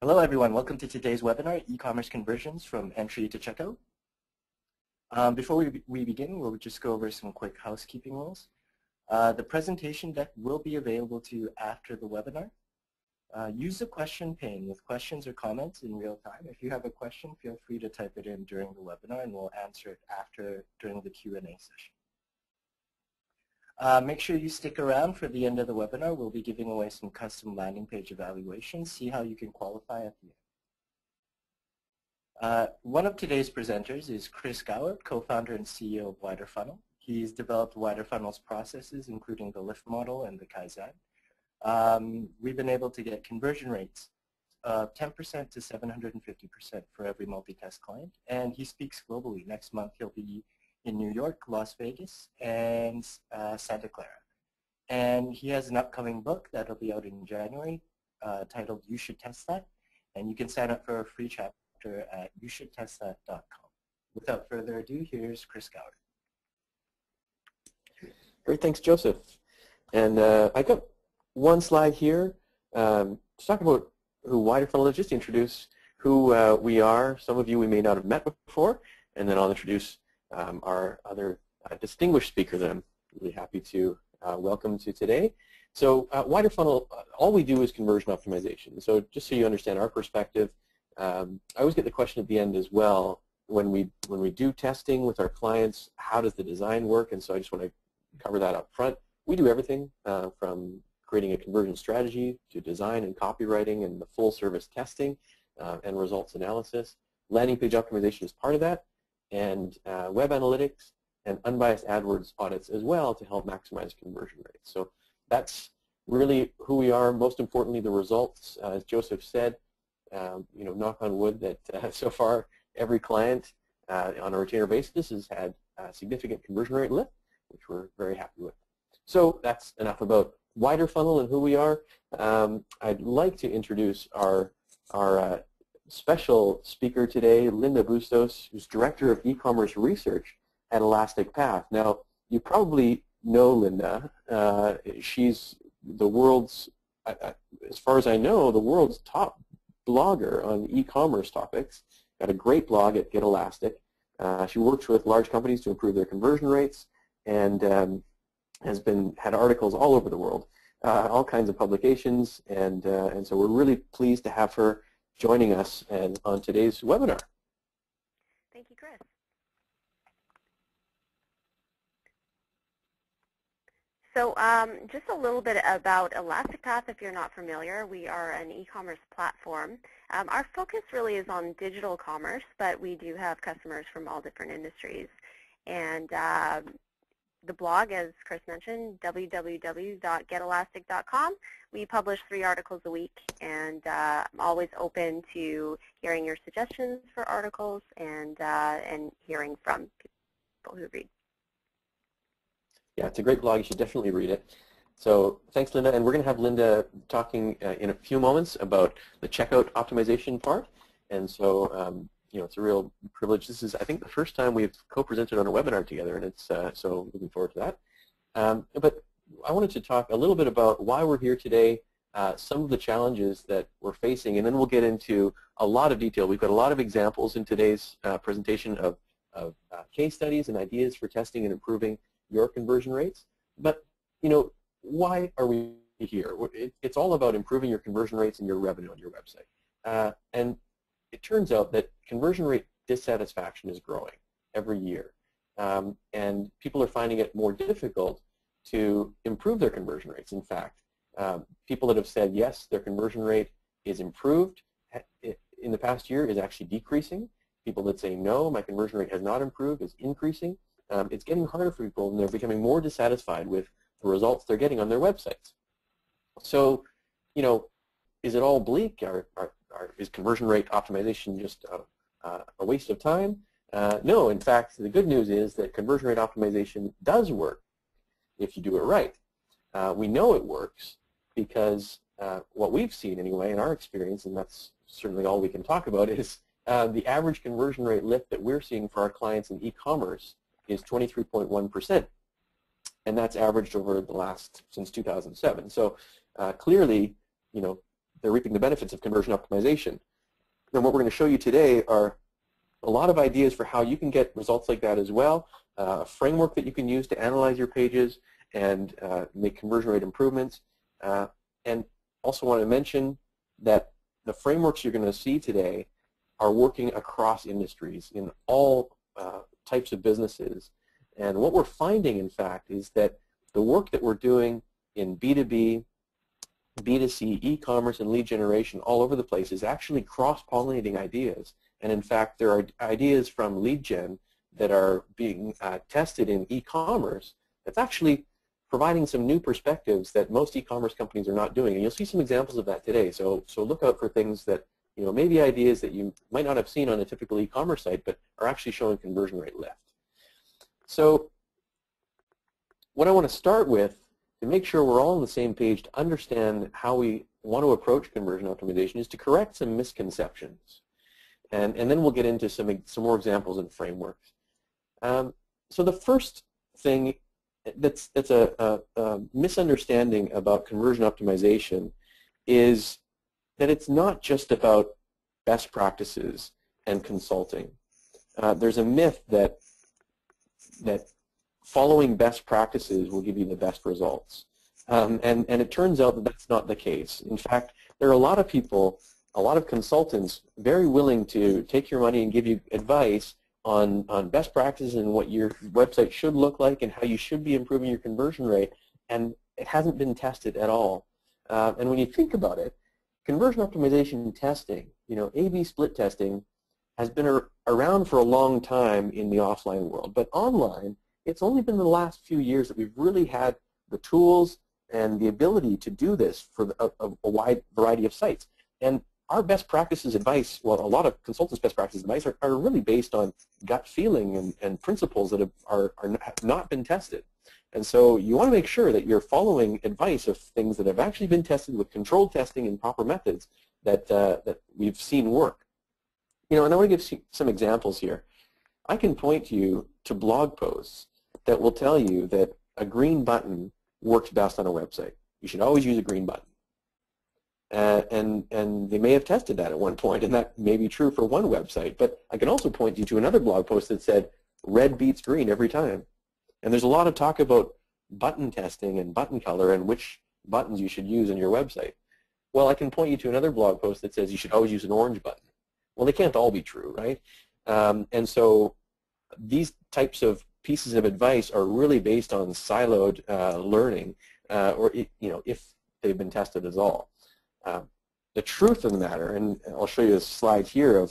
Hello everyone, welcome to today's webinar, e-commerce conversions from entry to checkout. Before we begin, we'll just go over some quick housekeeping rules. The presentation deck will be available to you after the webinar. Use the question pane with questions or comments in real time. If you have a question, feel free to type it in during the webinar and we'll answer it during the Q&A session. Make sure you stick around for the end of the webinar. We'll be giving away some custom landing page evaluations. See how you can qualify at the end. One of today's presenters is Chris Gower, co-founder and CEO of Widerfunnel. He's developed Widerfunnel's processes, including the lift model and the Kaizen. We've been able to get conversion rates of 10% to 750% for every multi-test client, and he speaks globally. Next month he'll be in New York, Las Vegas, and Santa Clara. And he has an upcoming book that'll be out in January titled You Should Test That, and you can sign up for a free chapter at youshouldtestthat.com. Without further ado, here's Chris Gower. Great, thanks Joseph. And I got one slide here to talk about who Widerfunnel is, just to introduce who we are. Some of you we may not have met before, and then I'll introduce our other distinguished speaker that I'm really happy to welcome to today. So Widerfunnel, all we do is conversion optimization. So just so you understand our perspective, I always get the question at the end as well, when we do testing with our clients, how does the design work? And so I just want to cover that up front. We do everything from creating a conversion strategy to design and copywriting and the full service testing and results analysis. Landing page optimization is part of that, and web analytics and unbiased AdWords audits as well to help maximize conversion rates. So that's really who we are. Most importantly, the results, as Joseph said, knock on wood that so far every client on a retainer basis has had a significant conversion rate lift, which we're very happy with. So that's enough about Widerfunnel and who we are. I'd like to introduce our special speaker today, Linda Bustos, who's Director of E-commerce Research at Elastic Path. Now, you probably know Linda. She's the world's, as far as I know, the world's top blogger on e-commerce topics. Got a great blog at Get Elastic. She works with large companies to improve their conversion rates and has had articles all over the world, all kinds of publications, and so we're really pleased to have her joining us on today's webinar. Thank you, Chris. So just a little bit about Elastic Path, if you're not familiar. We are an e-commerce platform. Our focus really is on digital commerce, but we do have customers from all different industries. And the blog, as Chris mentioned, www.getelastic.com. We publish 3 articles a week, and I'm always open to hearing your suggestions for articles and hearing from people who read. Yeah, it's a great blog. You should definitely read it. So thanks, Linda. And we're going to have Linda talking in a few moments about the checkout optimization part. And so it's a real privilege. This is, I think, the first time we've co-presented on a webinar together, and it's so looking forward to that. But I wanted to talk a little bit about why we're here today, some of the challenges that we're facing, and then we'll get into a lot of detail. We've got a lot of examples in today's presentation of case studies and ideas for testing and improving your conversion rates. But, why are we here? It's all about improving your conversion rates and your revenue on your website. And it turns out that conversion rate dissatisfaction is growing every year, and people are finding it more difficult to improve their conversion rates. In fact, people that have said yes, their conversion rate is improved in the past year is actually decreasing. People that say no, my conversion rate has not improved, is increasing. It's getting harder for people, and they're becoming more dissatisfied with the results they're getting on their websites. So, is it all bleak? Is conversion rate optimization just a waste of time? No, in fact, the good news is that conversion rate optimization does work if you do it right. We know it works because what we've seen anyway in our experience, and that's certainly all we can talk about, is the average conversion rate lift that we're seeing for our clients in e-commerce is 23.1%. And that's averaged over the since 2007. So clearly, they're reaping the benefits of conversion optimization. And what we're going to show you today are a lot of ideas for how you can get results like that as well, a framework that you can use to analyze your pages and make conversion rate improvements. And also want to mention that the frameworks you're going to see today are working across industries in all types of businesses. And what we're finding, in fact, is that the work that we're doing in B2B, B2C, e-commerce, and lead generation all over the place is actually cross-pollinating ideas. And in fact, there are ideas from lead gen that are being tested in e-commerce that's actually providing some new perspectives that most e-commerce companies are not doing. And you'll see some examples of that today. So look out for things that, maybe ideas that you might not have seen on a typical e-commerce site, but are actually showing conversion rate lift. So what I want to start with, to make sure we're all on the same page to understand how we want to approach conversion optimization, is to correct some misconceptions. And then we'll get into some more examples and frameworks. So the first thing that's a misunderstanding about conversion optimization is that it's not just about best practices and consulting. There's a myth that following best practices will give you the best results. And it turns out that that's not the case. In fact, there are a lot of people, a lot of consultants, very willing to take your money and give you advice on best practices and what your website should look like and how you should be improving your conversion rate, and it hasn't been tested at all. And when you think about it, conversion optimization testing, A/B split testing, has been around for a long time in the offline world, but online, it's only been the last few years that we've really had the tools and the ability to do this for a wide variety of sites. And our best practices advice, well, a lot of consultants' best practices advice are really based on gut feeling and principles that have not been tested. And so you want to make sure that you're following advice of things that have actually been tested with controlled testing and proper methods that we've seen work. And I want to give some examples here. I can point you to blog posts that will tell you that a green button works best on a website. You should always use a green button. And they may have tested that at one point, and that may be true for one website. But I can also point you to another blog post that said red beats green every time. And there's a lot of talk about button testing and button color and which buttons you should use on your website. Well, I can point you to another blog post that says you should always use an orange button. Well, they can't all be true, right? And so these types of pieces of advice are really based on siloed learning, or if they've been tested at all. The truth of the matter, and I'll show you a slide here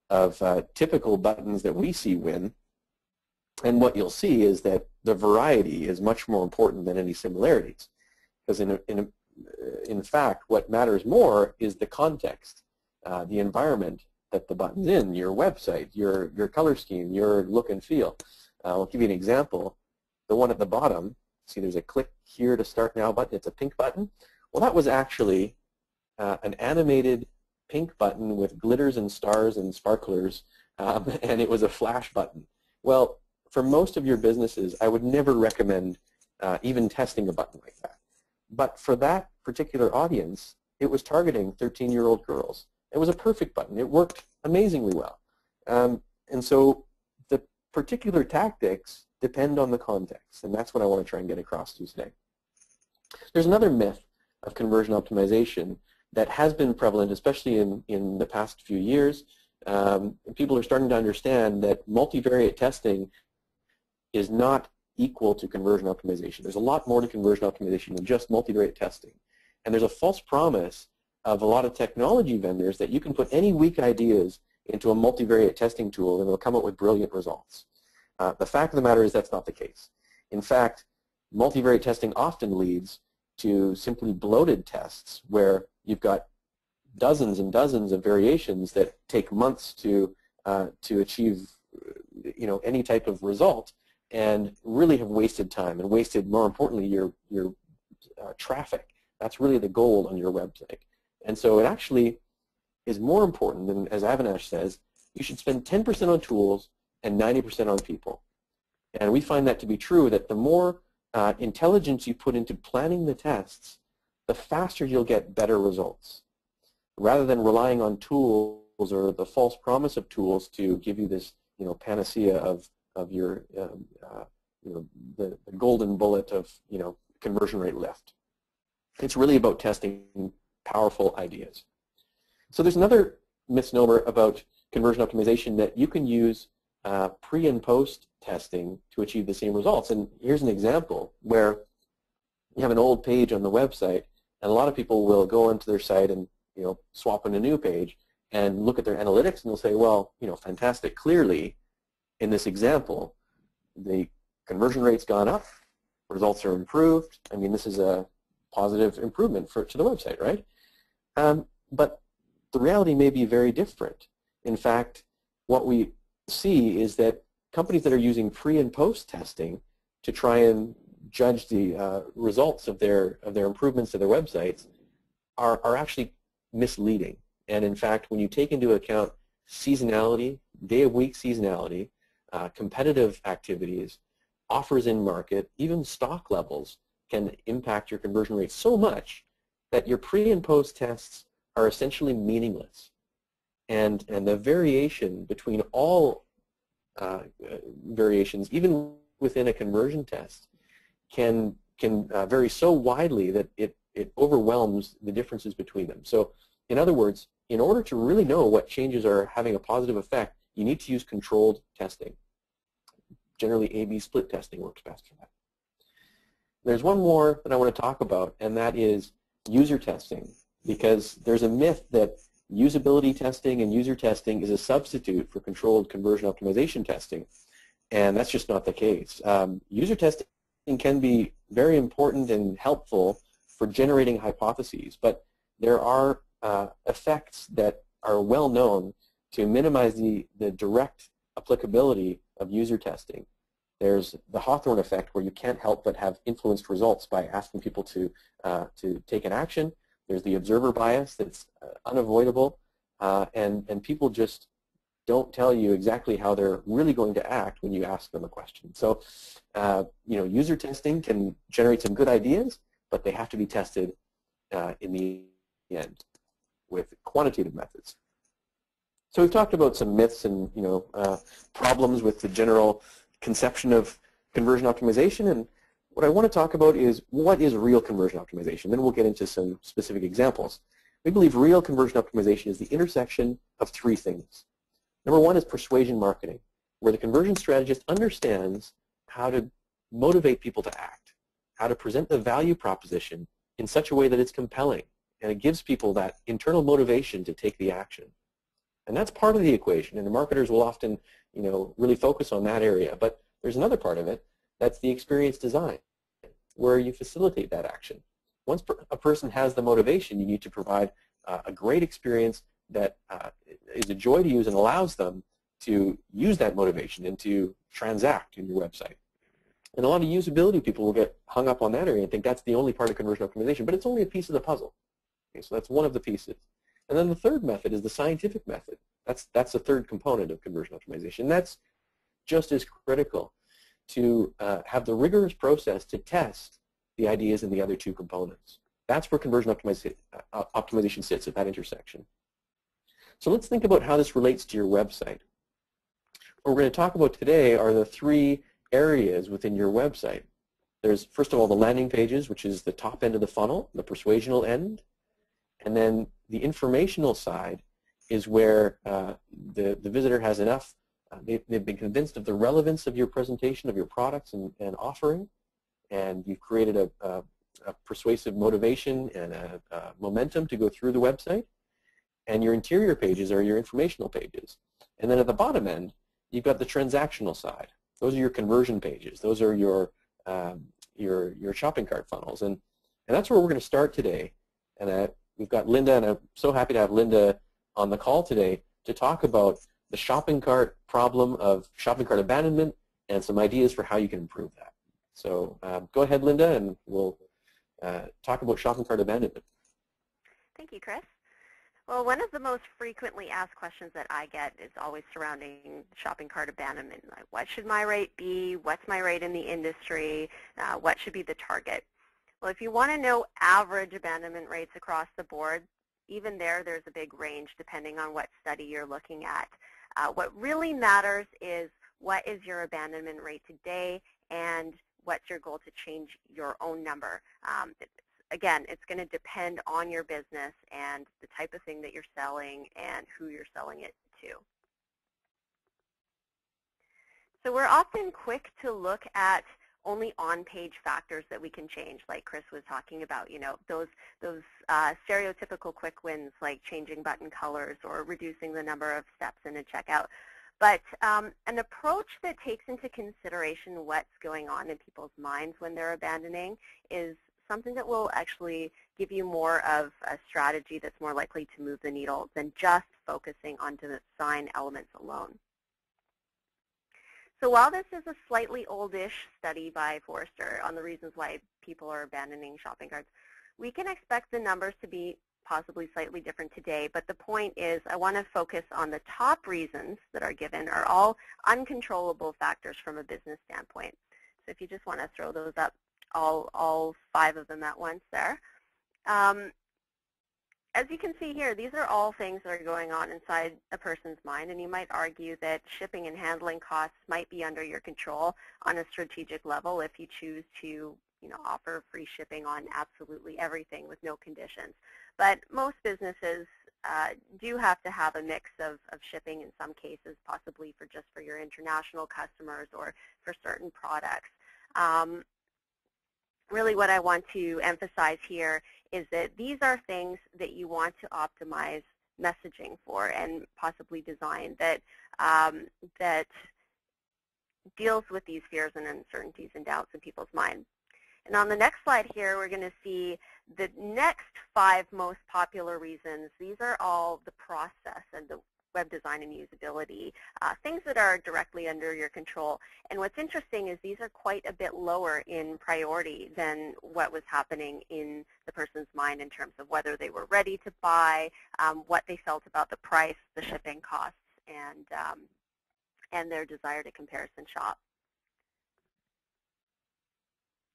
of typical buttons that we see win, and what you'll see is that the variety is much more important than any similarities, because in fact, what matters more is the context, the environment that the button's in, your website, your color scheme, your look and feel. I'll give you an example. The one at the bottom, see there's a click here to start now button. It's a pink button. Well, that was actually an animated pink button with glitters and stars and sparklers, and it was a flash button. Well, for most of your businesses, I would never recommend even testing a button like that. But for that particular audience, it was targeting 13-year-old girls. It was a perfect button. It worked amazingly well. And so the particular tactics depend on the context, and that's what I want to try and get across to you today. There's another myth of conversion optimization that has been prevalent, especially in the past few years. People are starting to understand that multivariate testing is not equal to conversion optimization. There's a lot more to conversion optimization than just multivariate testing. And there's a false promise of a lot of technology vendors that you can put any weak ideas into a multivariate testing tool and it'll come up with brilliant results. The fact of the matter is that's not the case. In fact, multivariate testing often leads to simply bloated tests where you've got dozens and dozens of variations that take months to achieve any type of result, and really have wasted time and wasted, more importantly, your traffic. That's really the goal on your website. And so it actually is more important than, as Avinash says, you should spend 10% on tools and 90% on people. And we find that to be true, that the more intelligence you put into planning the tests, the faster you'll get better results. rather than relying on tools or the false promise of tools to give you this, panacea of your, the golden bullet of, conversion rate lift. It's really about testing powerful ideas. So there's another misnomer about conversion optimization that you can use pre and post testing to achieve the same results. And here's an example where you have an old page on the website, and a lot of people will go onto their site and swap in a new page and look at their analytics, and they'll say, well, fantastic. Clearly, in this example, the conversion rate's gone up, results are improved. I mean, this is a positive improvement to the website, right? But the reality may be very different. In fact, what we see is that companies that are using pre and post testing to try and judge the results of their improvements to their websites are actually misleading. And in fact, when you take into account seasonality, day of week seasonality, competitive activities, offers in market, even stock levels can impact your conversion rate so much that your pre and post tests are essentially meaningless. And the variation between all variations, even within a conversion test, can vary so widely that it overwhelms the differences between them. So in other words, in order to really know what changes are having a positive effect, you need to use controlled testing. Generally, A/B split testing works best for that. There's one more that I want to talk about, and that is user testing, because there's a myth that usability testing and user testing is a substitute for controlled conversion optimization testing, and that's just not the case. User testing can be very important and helpful for generating hypotheses, but there are effects that are well known to minimize the direct applicability of user testing. There's the Hawthorne effect, where you can't help but have influenced results by asking people to take an action. There's the observer bias that's unavoidable, and people just don't tell you exactly how they're really going to act when you ask them a question. So, user testing can generate some good ideas, but they have to be tested in the end with quantitative methods. So we've talked about some myths and problems with the general conception of conversion optimization, and what I want to talk about is what is real conversion optimization. Then we'll get into some specific examples. We believe real conversion optimization is the intersection of three things. Number one is persuasion marketing, where the conversion strategist understands how to motivate people to act, how to present the value proposition in such a way that it's compelling, and it gives people that internal motivation to take the action. And that's part of the equation, and the marketers will often really focus on that area. But there's another part of it, that's the experience design, where you facilitate that action. Once a person has the motivation, you need to provide a great experience that is a joy to use and allows them to use that motivation and to transact in your website. And a lot of usability people will get hung up on that area and think that's the only part of conversion optimization, but it's only a piece of the puzzle. Okay, so that's one of the pieces. And then the third method is the scientific method. That's the third component of conversion optimization. That's just as critical, to have the rigorous process to test the ideas in the other two components. That's where conversion optimization sits, at that intersection. So let's think about how this relates to your website. What we're going to talk about today are the three areas within your website. There's, first of all, the landing pages, which is the top end of the funnel, the persuasional end. And then the informational side is where the visitor has enough, they've been convinced of the relevance of your presentation, of your products and offering, and you've created a persuasive motivation and a momentum to go through the website. And your interior pages are your informational pages. And then at the bottom end, you've got the transactional side. Those are your conversion pages. Those are your shopping cart funnels. And that's where we're going to start today. And we've got Linda, and I'm so happy to have Linda on the call today to talk about the shopping cart problem of shopping cart abandonment and some ideas for how you can improve that. So go ahead, Linda, and we'll talk about shopping cart abandonment. Thank you, Chris. Well, one of the most frequently asked questions that I get is always surrounding shopping cart abandonment. Like, what should my rate be? What's my rate in the industry? What should be the target? Well, if you want to know average abandonment rates across the board, even there's a big range depending on what study you're looking at. What really matters is what is your abandonment rate today and what's your goal to change your own number. Again, it's going to depend on your business and the type of thing that you're selling and who you're selling it to. So we're often quick to look at only on-page factors that we can change, like Chris was talking about, those stereotypical quick wins like changing button colors or reducing the number of steps in a checkout. But an approach that takes into consideration what's going on in people's minds when they're abandoning is something that will actually give you more of a strategy that's more likely to move the needle than just focusing on design elements alone. So while this is a slightly oldish study by Forrester on the reasons why people are abandoning shopping carts, we can expect the numbers to be possibly slightly different today, but the point is I want to focus on the top reasons that are given are all uncontrollable factors from a business standpoint. So if you just want to throw those up, all 5 of them at once there. As you can see here, these are all things that are going on inside a person's mind, and you might argue that shipping and handling costs might be under your control on a strategic level if you choose to offer free shipping on absolutely everything with no conditions. But most businesses do have to have a mix of shipping in some cases, possibly just for your international customers or for certain products. Really what I want to emphasize here is that these are things that you want to optimize messaging for and possibly design that that deals with these fears and uncertainties and doubts in people's minds. And on the next slide here, we're going to see the next 5 most popular reasons. These are all the process and the web design and usability, things that are directly under your control. And what's interesting is these are quite a bit lower in priority than what was happening in the person's mind in terms of whether they were ready to buy, what they felt about the price, the shipping costs, and their desire to comparison shop.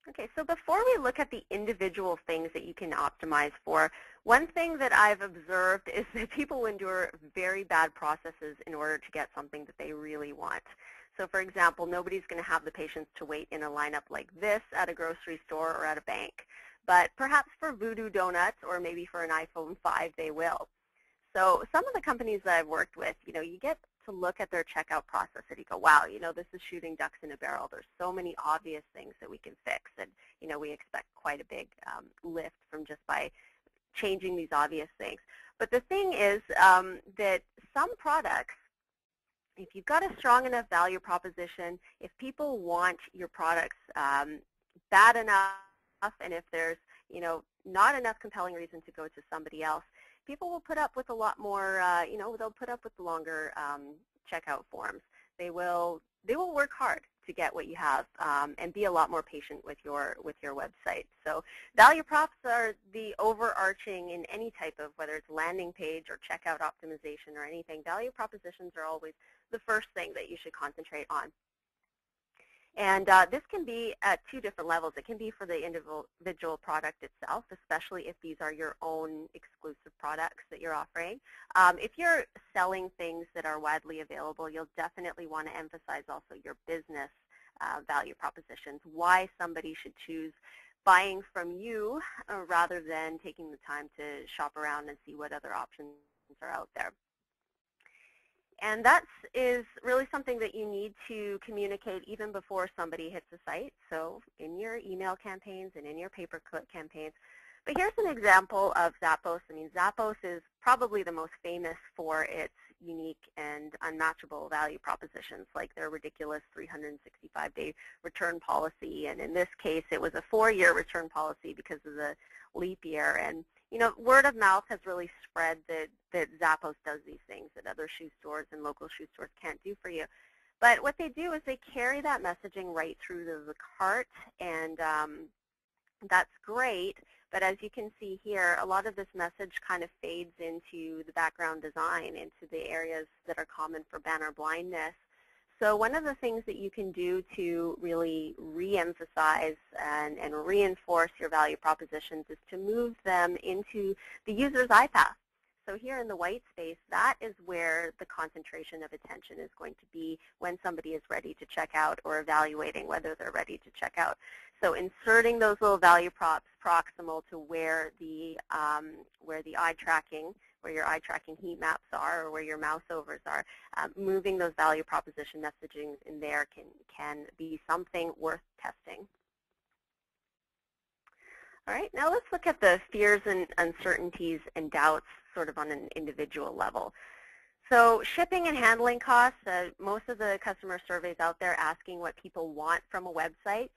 Okay, so before we look at the individual things that you can optimize for, one thing that I've observed is that people endure very bad processes in order to get something that they really want. So for example, nobody's going to have the patience to wait in a lineup like this at a grocery store or at a bank. But perhaps for Voodoo Donuts or maybe for an iPhone 5, they will. So some of the companies that I've worked with, you get to look at their checkout process and you go, wow, this is shooting ducks in a barrel. There's so many obvious things that we can fix, and we expect quite a big lift from just by changing these obvious things. But the thing is that some products, if you've got a strong enough value proposition, if people want your products bad enough, and if there's not enough compelling reason to go to somebody else, people will put up with a lot more, they'll put up with the longer checkout forms. They will work hard to get what you have and be a lot more patient with your website. So value props are the overarching in any type of, whether it's landing page or checkout optimization or anything, value propositions are always the first thing that you should concentrate on. And this can be at 2 different levels. It can be for the individual product itself, especially if these are your own exclusive products that you're offering. If you're selling things that are widely available, you'll definitely want to emphasize also your business value propositions, why somebody should choose buying from you rather than taking the time to shop around and see what other options are out there. And that is really something that you need to communicate even before somebody hits the site, so in your email campaigns and in your pay-per-click campaigns. But here's an example of Zappos. I mean, Zappos is probably the most famous for its unique and unmatchable value propositions, like their ridiculous 365-day return policy. And in this case, it was a 4-year return policy because of the leap year. And word of mouth has really spread that Zappos does these things that other shoe stores and local shoe stores can't do for you. But what they do is they carry that messaging right through the cart, and that's great. But as you can see here, a lot of this message kind of fades into the background design, into the areas that are common for banner blindness. So one of the things that you can do to really re-emphasize and reinforce your value propositions is to move them into the user's eye path. So here in the white space, that is where the concentration of attention is going to be when somebody is ready to check out or evaluating whether they're ready to check out. So inserting those little value props proximal to where the eye tracking, where your eye tracking heat maps are, or where your mouse overs are, moving those value proposition messaging in there can be something worth testing. All right, now let's look at the fears and uncertainties and doubts sort of on an individual level. So shipping and handling costs, most of the customer surveys out there asking what people want from a website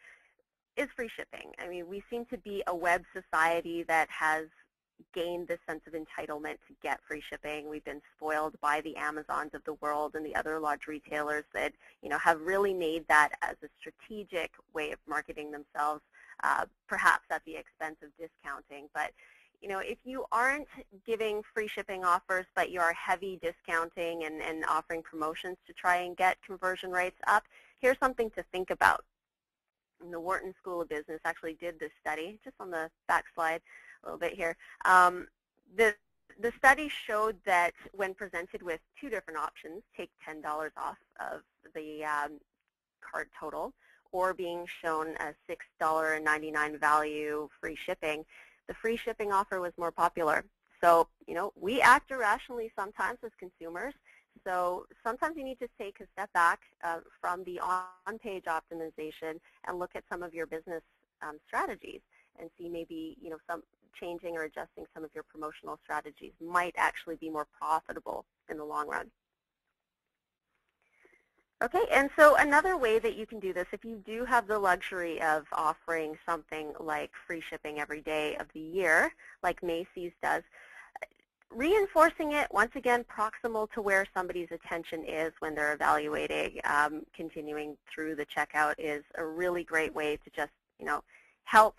is free shipping. I mean, we seem to be a web society that has gained this sense of entitlement to get free shipping. We've been spoiled by the Amazons of the world and the other large retailers that, have really made that as a strategic way of marketing themselves, perhaps at the expense of discounting. But, if you aren't giving free shipping offers, but you are heavy discounting and offering promotions to try and get conversion rates up, here's something to think about. And the Wharton School of Business actually did this study, just on the back slide a little bit here. The study showed that when presented with two different options, take $10 off of the cart total, or being shown a $6.99 value free shipping, the free shipping offer was more popular. So, we act irrationally sometimes as consumers. So sometimes you need to take a step back from the on-page optimization and look at some of your business strategies and see maybe, some changing or adjusting some of your promotional strategies might actually be more profitable in the long run. Okay, and so another way that you can do this, if you do have the luxury of offering something like free shipping every day of the year, like Macy's does, reinforcing it, once again, proximal to where somebody's attention is when they're evaluating, continuing through the checkout is a really great way to just, help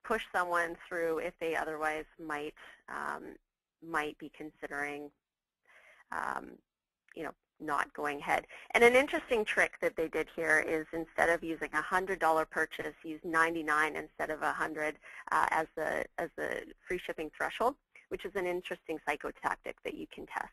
push someone through if they otherwise might be considering, not going ahead. And an interesting trick that they did here is instead of using a $100 purchase, use $99 instead of $100 as the free shipping threshold, which is an interesting psychotactic that you can test.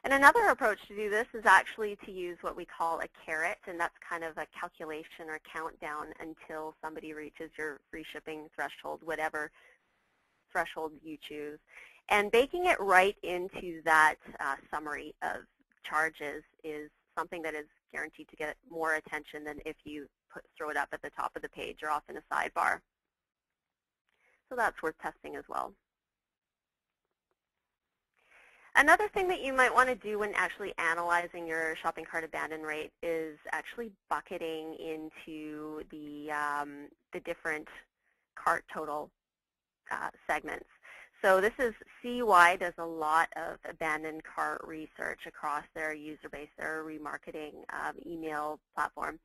And another approach to do this is actually to use what we call a carrot, and that's kind of a calculation or countdown until somebody reaches your free shipping threshold, whatever threshold you choose. And baking it right into that summary of charges is something that is guaranteed to get more attention than if you throw it up at the top of the page or off in a sidebar. So that's worth testing as well. Another thing that you might want to do when actually analyzing your shopping cart abandon rate is actually bucketing into the different cart total segments. So this is CY does a lot of abandoned cart research across their user base, their remarketing email platform.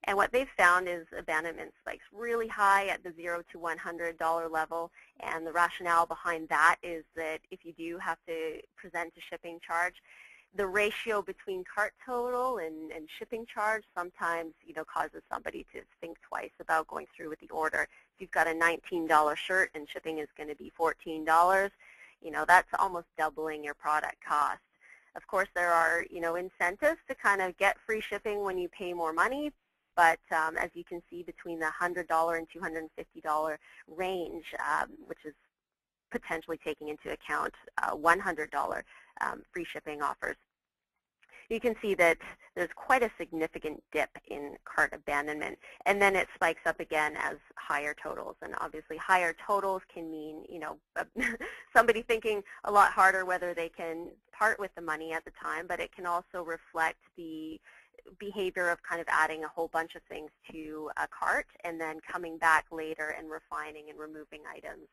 And what they've found is abandonment spikes really high at the $0 to $100 level. And the rationale behind that is that if you do have to present a shipping charge, the ratio between cart total and shipping charge sometimes causes somebody to think twice about going through with the order. If you've got a $19 shirt and shipping is going to be $14, that's almost doubling your product cost. Of course, there are incentives to kind of get free shipping when you pay more money. But as you can see, between the $100 and $250 range, which is potentially taking into account $100 free shipping offers, you can see that there's quite a significant dip in cart abandonment. And then it spikes up again as higher totals. And obviously higher totals can mean, somebody thinking a lot harder whether they can part with the money at the time, but it can also reflect the behavior of kind of adding a whole bunch of things to a cart and then coming back later and refining and removing items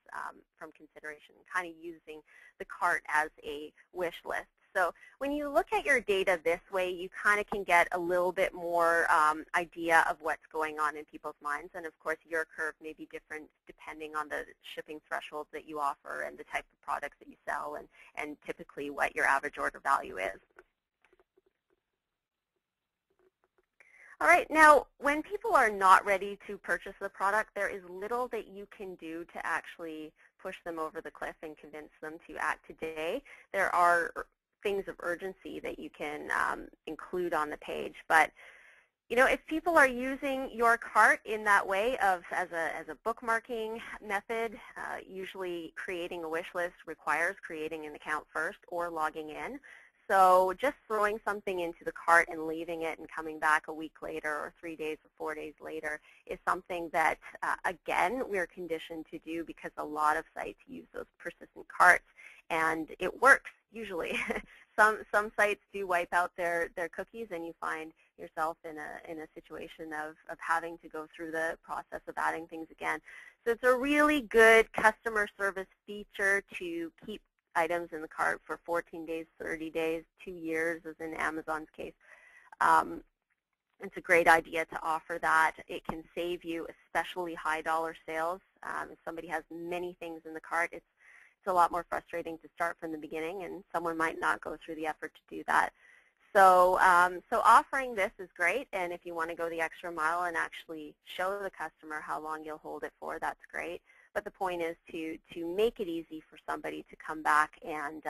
from consideration, kind of using the cart as a wish list. So when you look at your data this way, you kind of can get a little bit more idea of what's going on in people's minds. And of course, your curve may be different depending on the shipping thresholds that you offer and the type of products that you sell and typically what your average order value is. All right, now when people are not ready to purchase the product, there is little that you can do to actually push them over the cliff and convince them to act today. There are things of urgency that you can include on the page, but you know, if people are using your cart in that way as a bookmarking method, usually creating a wish list requires creating an account first or logging in. So just throwing something into the cart and leaving it and coming back a week later or 3 days or 4 days later is something that, again, we're conditioned to do because a lot of sites use those persistent carts, and it works usually. Some sites do wipe out their cookies, and you find yourself in a situation of having to go through the process of adding things again. So it's a really good customer service feature to keep items in the cart for 14 days, 30 days, 2 years, as in Amazon's case. It's a great idea to offer that. It can save you especially high dollar sales. If somebody has many things in the cart, it's a lot more frustrating to start from the beginning, and someone might not go through the effort to do that. So, so offering this is great, and if you want to go the extra mile and actually show the customer how long you'll hold it for, that's great. But the point is to make it easy for somebody to come back and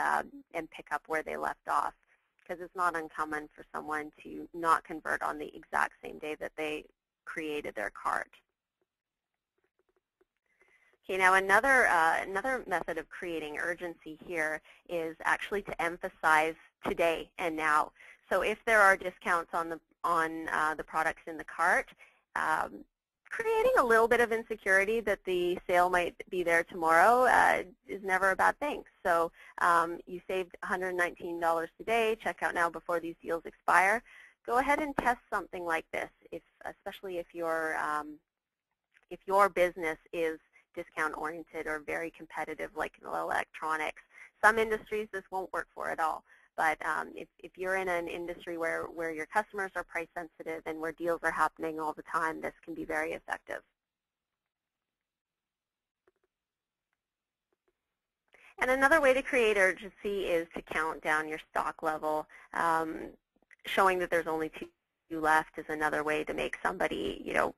pick up where they left off, because it's not uncommon for someone to not convert on the exact same day that they created their cart. Okay, now another method of creating urgency here is actually to emphasize today and now. So if there are discounts on the products in the cart, creating a little bit of insecurity that the sale might be there tomorrow is never a bad thing. So you saved $119 today. Check out now before these deals expire. Go ahead and test something like this, especially if your business is discount-oriented or very competitive, like electronics. Some industries this won't work for at all. But if you're in an industry where your customers are price sensitive and where deals are happening all the time, this can be very effective. And another way to create urgency is to count down your stock level. Showing that there's only 2 left is another way to make somebody, you know,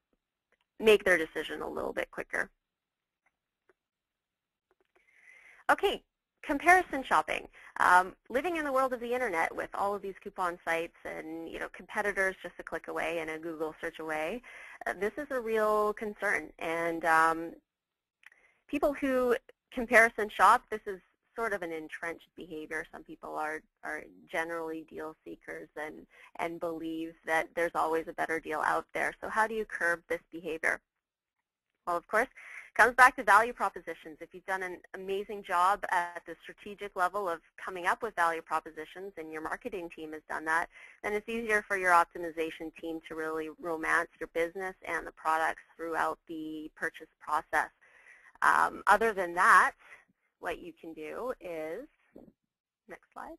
make their decision a little bit quicker. Okay. Comparison shopping. Living in the world of the internet with all of these coupon sites and competitors just a click away and a Google search away, this is a real concern. And people who comparison shop, this is sort of an entrenched behavior. Some people are generally deal seekers and believe that there's always a better deal out there. So how do you curb this behavior? Well, of course, it comes back to value propositions. If you've done an amazing job at the strategic level of coming up with value propositions and your marketing team has done that, then it's easier for your optimization team to really romance your business and the products throughout the purchase process. Other than that, what you can do is, next slide.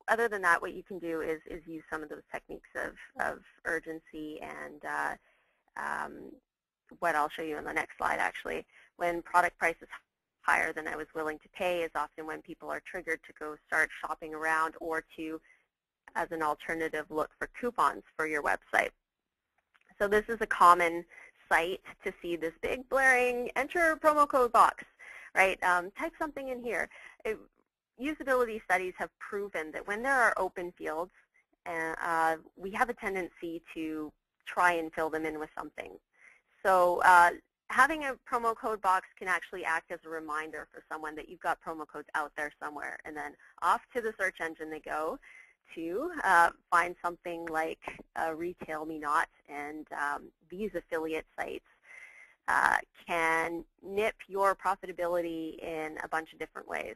Other than that, what you can do is use some of those techniques of urgency and what I'll show you on the next slide, actually. When product price is higher than I was willing to pay is often when people are triggered to go start shopping around or to, as an alternative, look for coupons for your website. So this is a common site to see this big blaring enter promo code box, right? Type something in here. Usability studies have proven that when there are open fields, we have a tendency to try and fill them in with something. So having a promo code box can actually act as a reminder for someone that you've got promo codes out there somewhere. And then off to the search engine they go to find something like Retail Me Not. And these affiliate sites can nip your profitability in a bunch of different ways.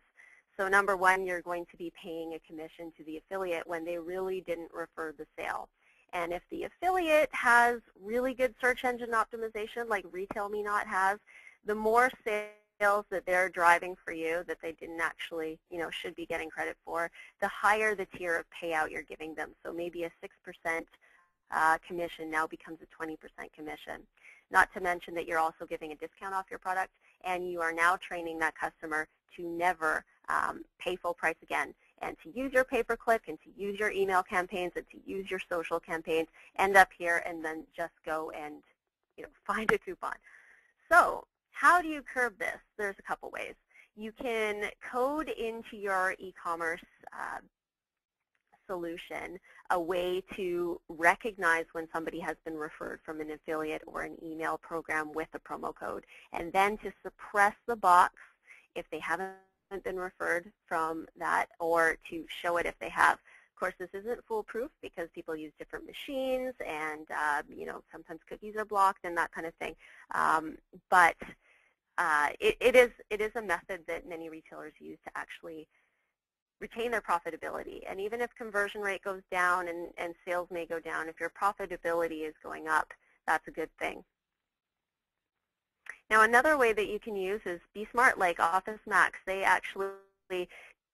So number one, you're going to be paying a commission to the affiliate when they really didn't refer the sale. And if the affiliate has really good search engine optimization like Retail Me Not has, the more sales that they're driving for you that they didn't actually, should be getting credit for, the higher the tier of payout you're giving them. So maybe a 6% commission now becomes a 20% commission. Not to mention that you're also giving a discount off your product, and you are now training that customer to never pay full price again. and to use your pay-per-click and to use your email campaigns and to use your social campaigns, end up here and then just go and find a coupon. So how do you curb this? There's a couple ways. You can code into your e-commerce solution a way to recognize when somebody has been referred from an affiliate or an email program with a promo code, and then to suppress the box if they haven't been referred from that, or to show it if they have. Of course, this isn't foolproof because people use different machines, and sometimes cookies are blocked and that kind of thing. But it is a method that many retailers use to actually retain their profitability. And even if conversion rate goes down and sales may go down, if your profitability is going up, that's a good thing. Now, another way that you can use is Be Smart, like Office Max. They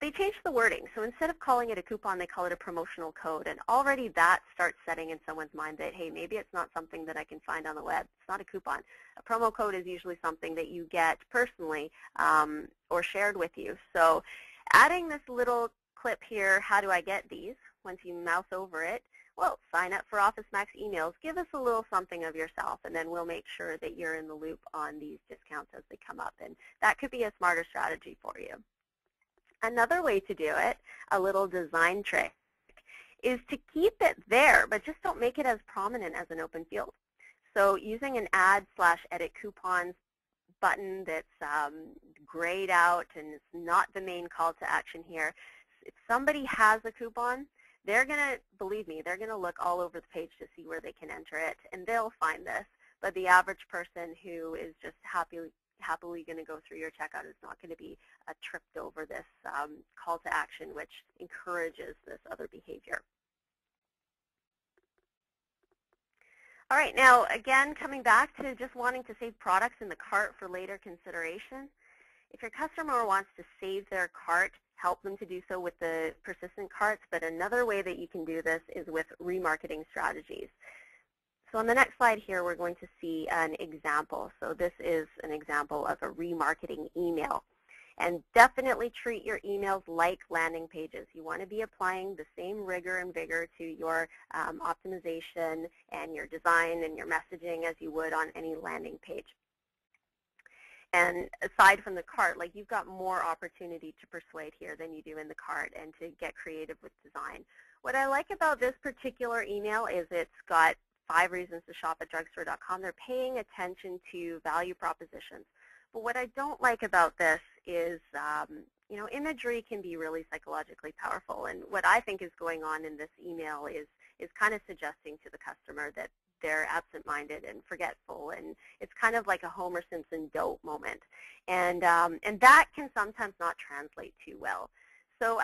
changed the wording. So instead of calling it a coupon, they call it a promotional code. And already that starts setting in someone's mind that, hey, maybe it's not something that I can find on the web. It's not a coupon. A promo code is usually something that you get personally or shared with you. So adding this little clip here, how do I get these? Once you mouse over it, well, sign up for Office Max emails. Give us a little something of yourself, and then we'll make sure that you're in the loop on these discounts as they come up. And that could be a smarter strategy for you. Another way to do it, a little design trick, is to keep it there, but just don't make it as prominent as an open field. So using an add/edit coupons button that's grayed out and it's not the main call to action here. If somebody has a coupon, they're going to, believe me, they're going to look all over the page to see where they can enter it, and they'll find this. But the average person who is just happily going to go through your checkout is not going to be tripped over this call to action, which encourages this other behavior. All right, now again, coming back to just wanting to save products in the cart for later consideration. If your customer wants to save their cart, help them to do so with the persistent carts, but another way that you can do this is with remarketing strategies. So on the next slide here, we're going to see an example. So this is an example of a remarketing email. And definitely treat your emails like landing pages. You want to be applying the same rigor and vigor to your optimization and your design and your messaging as you would on any landing page. And aside from the cart, like, you've got more opportunity to persuade here than you do in the cart and to get creative with design. What I like about this particular email is it's got 5 reasons to shop at drugstore.com. They're paying attention to value propositions. But what I don't like about this is, imagery can be really psychologically powerful. And what I think is going on in this email is kind of suggesting to the customer that they're absent-minded and forgetful, and it's kind of like a Homer Simpson dope moment. And that can sometimes not translate too well. So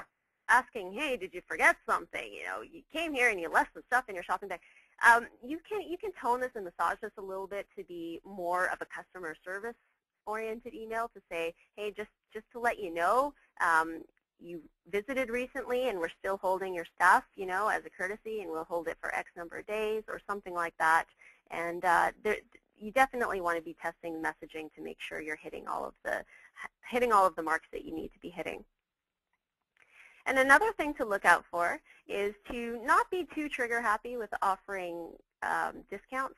asking, hey, did you forget something? You came here and you left some stuff in your shopping bag. You can tone this and massage this a little bit to be more of a customer service oriented email, to say, hey, just to let you know, you visited recently and we're still holding your stuff, as a courtesy, and we'll hold it for X number of days or something like that. And you definitely want to be testing messaging to make sure you're hitting all of the marks that you need to be hitting. And another thing to look out for is to not be too trigger happy with offering discounts.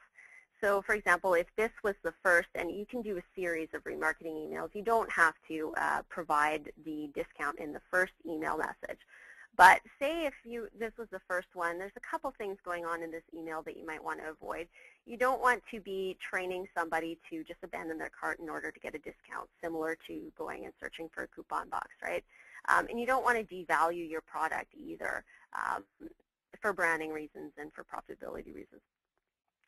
So for example, if this was the first, and you can do a series of remarketing emails, you don't have to provide the discount in the first email message. But say if this was the first one, there's a couple things going on in this email that you might want to avoid. You don't want to be training somebody to just abandon their cart in order to get a discount, similar to going and searching for a coupon box, right? And you don't want to devalue your product either, for branding reasons and for profitability reasons.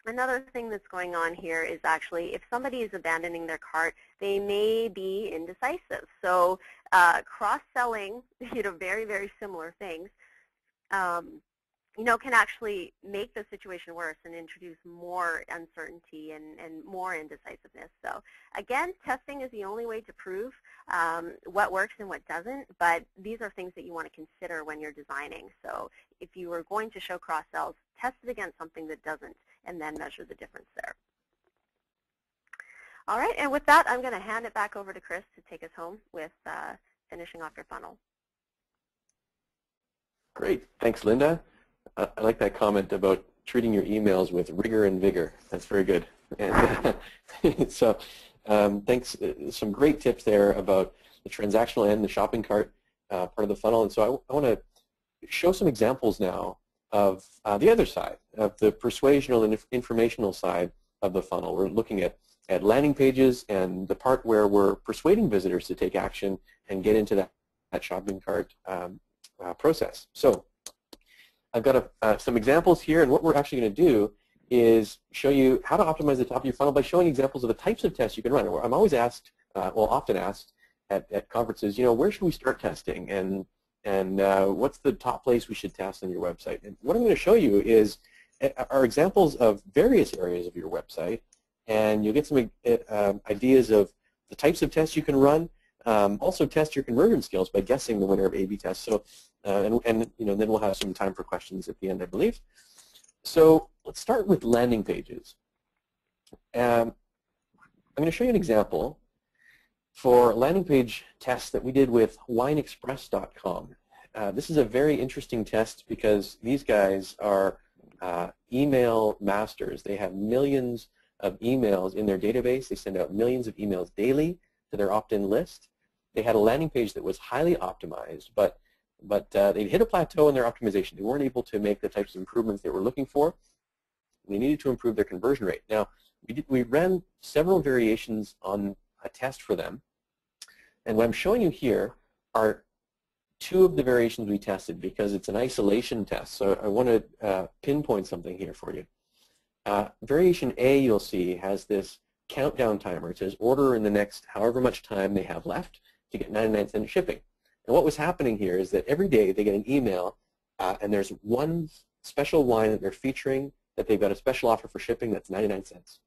Another thing that's going on here is actually, if somebody is abandoning their cart, they may be indecisive. So cross-selling, very, very similar things, can actually make the situation worse and introduce more uncertainty and more indecisiveness. So again, testing is the only way to prove what works and what doesn't, but these are things that you want to consider when you're designing. So if you are going to show cross-sells, test it against something that doesn't, and then measure the difference there. All right, and with that, I'm going to hand it back over to Chris to take us home with finishing off your funnel. Great. Thanks, Linda. I like that comment about treating your emails with rigor and vigor. That's very good. And so thanks. Some great tips there about the transactional end, the shopping cart part of the funnel. And so I want to show some examples now of the other side, of the persuasional and informational side of the funnel. We're looking at landing pages and the part where we're persuading visitors to take action and get into that shopping cart process. So I've got some examples here, and what we're actually going to do is show you how to optimize the top of your funnel by showing examples of the types of tests you can run. I'm always asked, well, often asked at conferences, where should we start testing, and what's the top place we should test on your website? And what I'm going to show you are examples of various areas of your website, and you'll get some ideas of the types of tests you can run. Also test your conversion skills by guessing the winner of A/B tests. So, and then we'll have some time for questions at the end, I believe. So let's start with landing pages. I'm going to show you an example for a landing page test that we did with wineexpress.com. This is a very interesting test because these guys are email masters. They have millions of emails in their database. They send out millions of emails daily to their opt-in list. They had a landing page that was highly optimized, but they hit a plateau in their optimization. They weren't able to make the types of improvements they were looking for. They needed to improve their conversion rate. Now, we ran several variations on a test for them, and what I'm showing you here are two of the variations we tested because it's an isolation test. So I want to pinpoint something here for you. Variation A, you'll see, has this countdown timer. It says order in the next however much time they have left to get 99-cent shipping. And what was happening here is that every day they get an email and there's one special wine that they're featuring that they've got a special offer for shipping that's 99 cents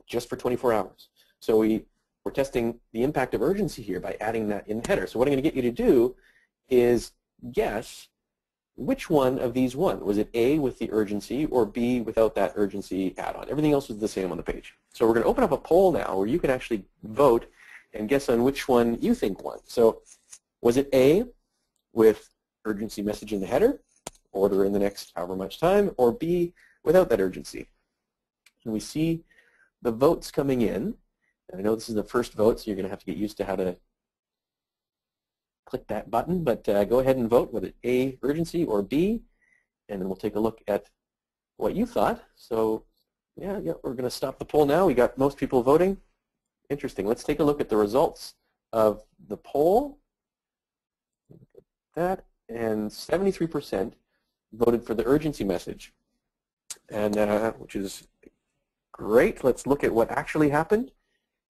just for 24 hours. So we're testing the impact of urgency here by adding that in the header. So what I'm going to get you to do is guess which one of these won. Was it A with the urgency or B without that urgency add-on? Everything else was the same on the page. So we're going to open up a poll now where you can actually vote and guess on which one you think won. So was it A with urgency message in the header, order in the next however much time, or B without that urgency? And we see the votes coming in. And I know this is the first vote, so you're going to have to get used to how to click that button, but go ahead and vote whether A, urgency, or B, and then we'll take a look at what you thought. So yeah, we're going to stop the poll now. We got most people voting. Interesting. Let's take a look at the results of the poll. Look at that, and 73% voted for the urgency message, and which is great. Let's look at what actually happened.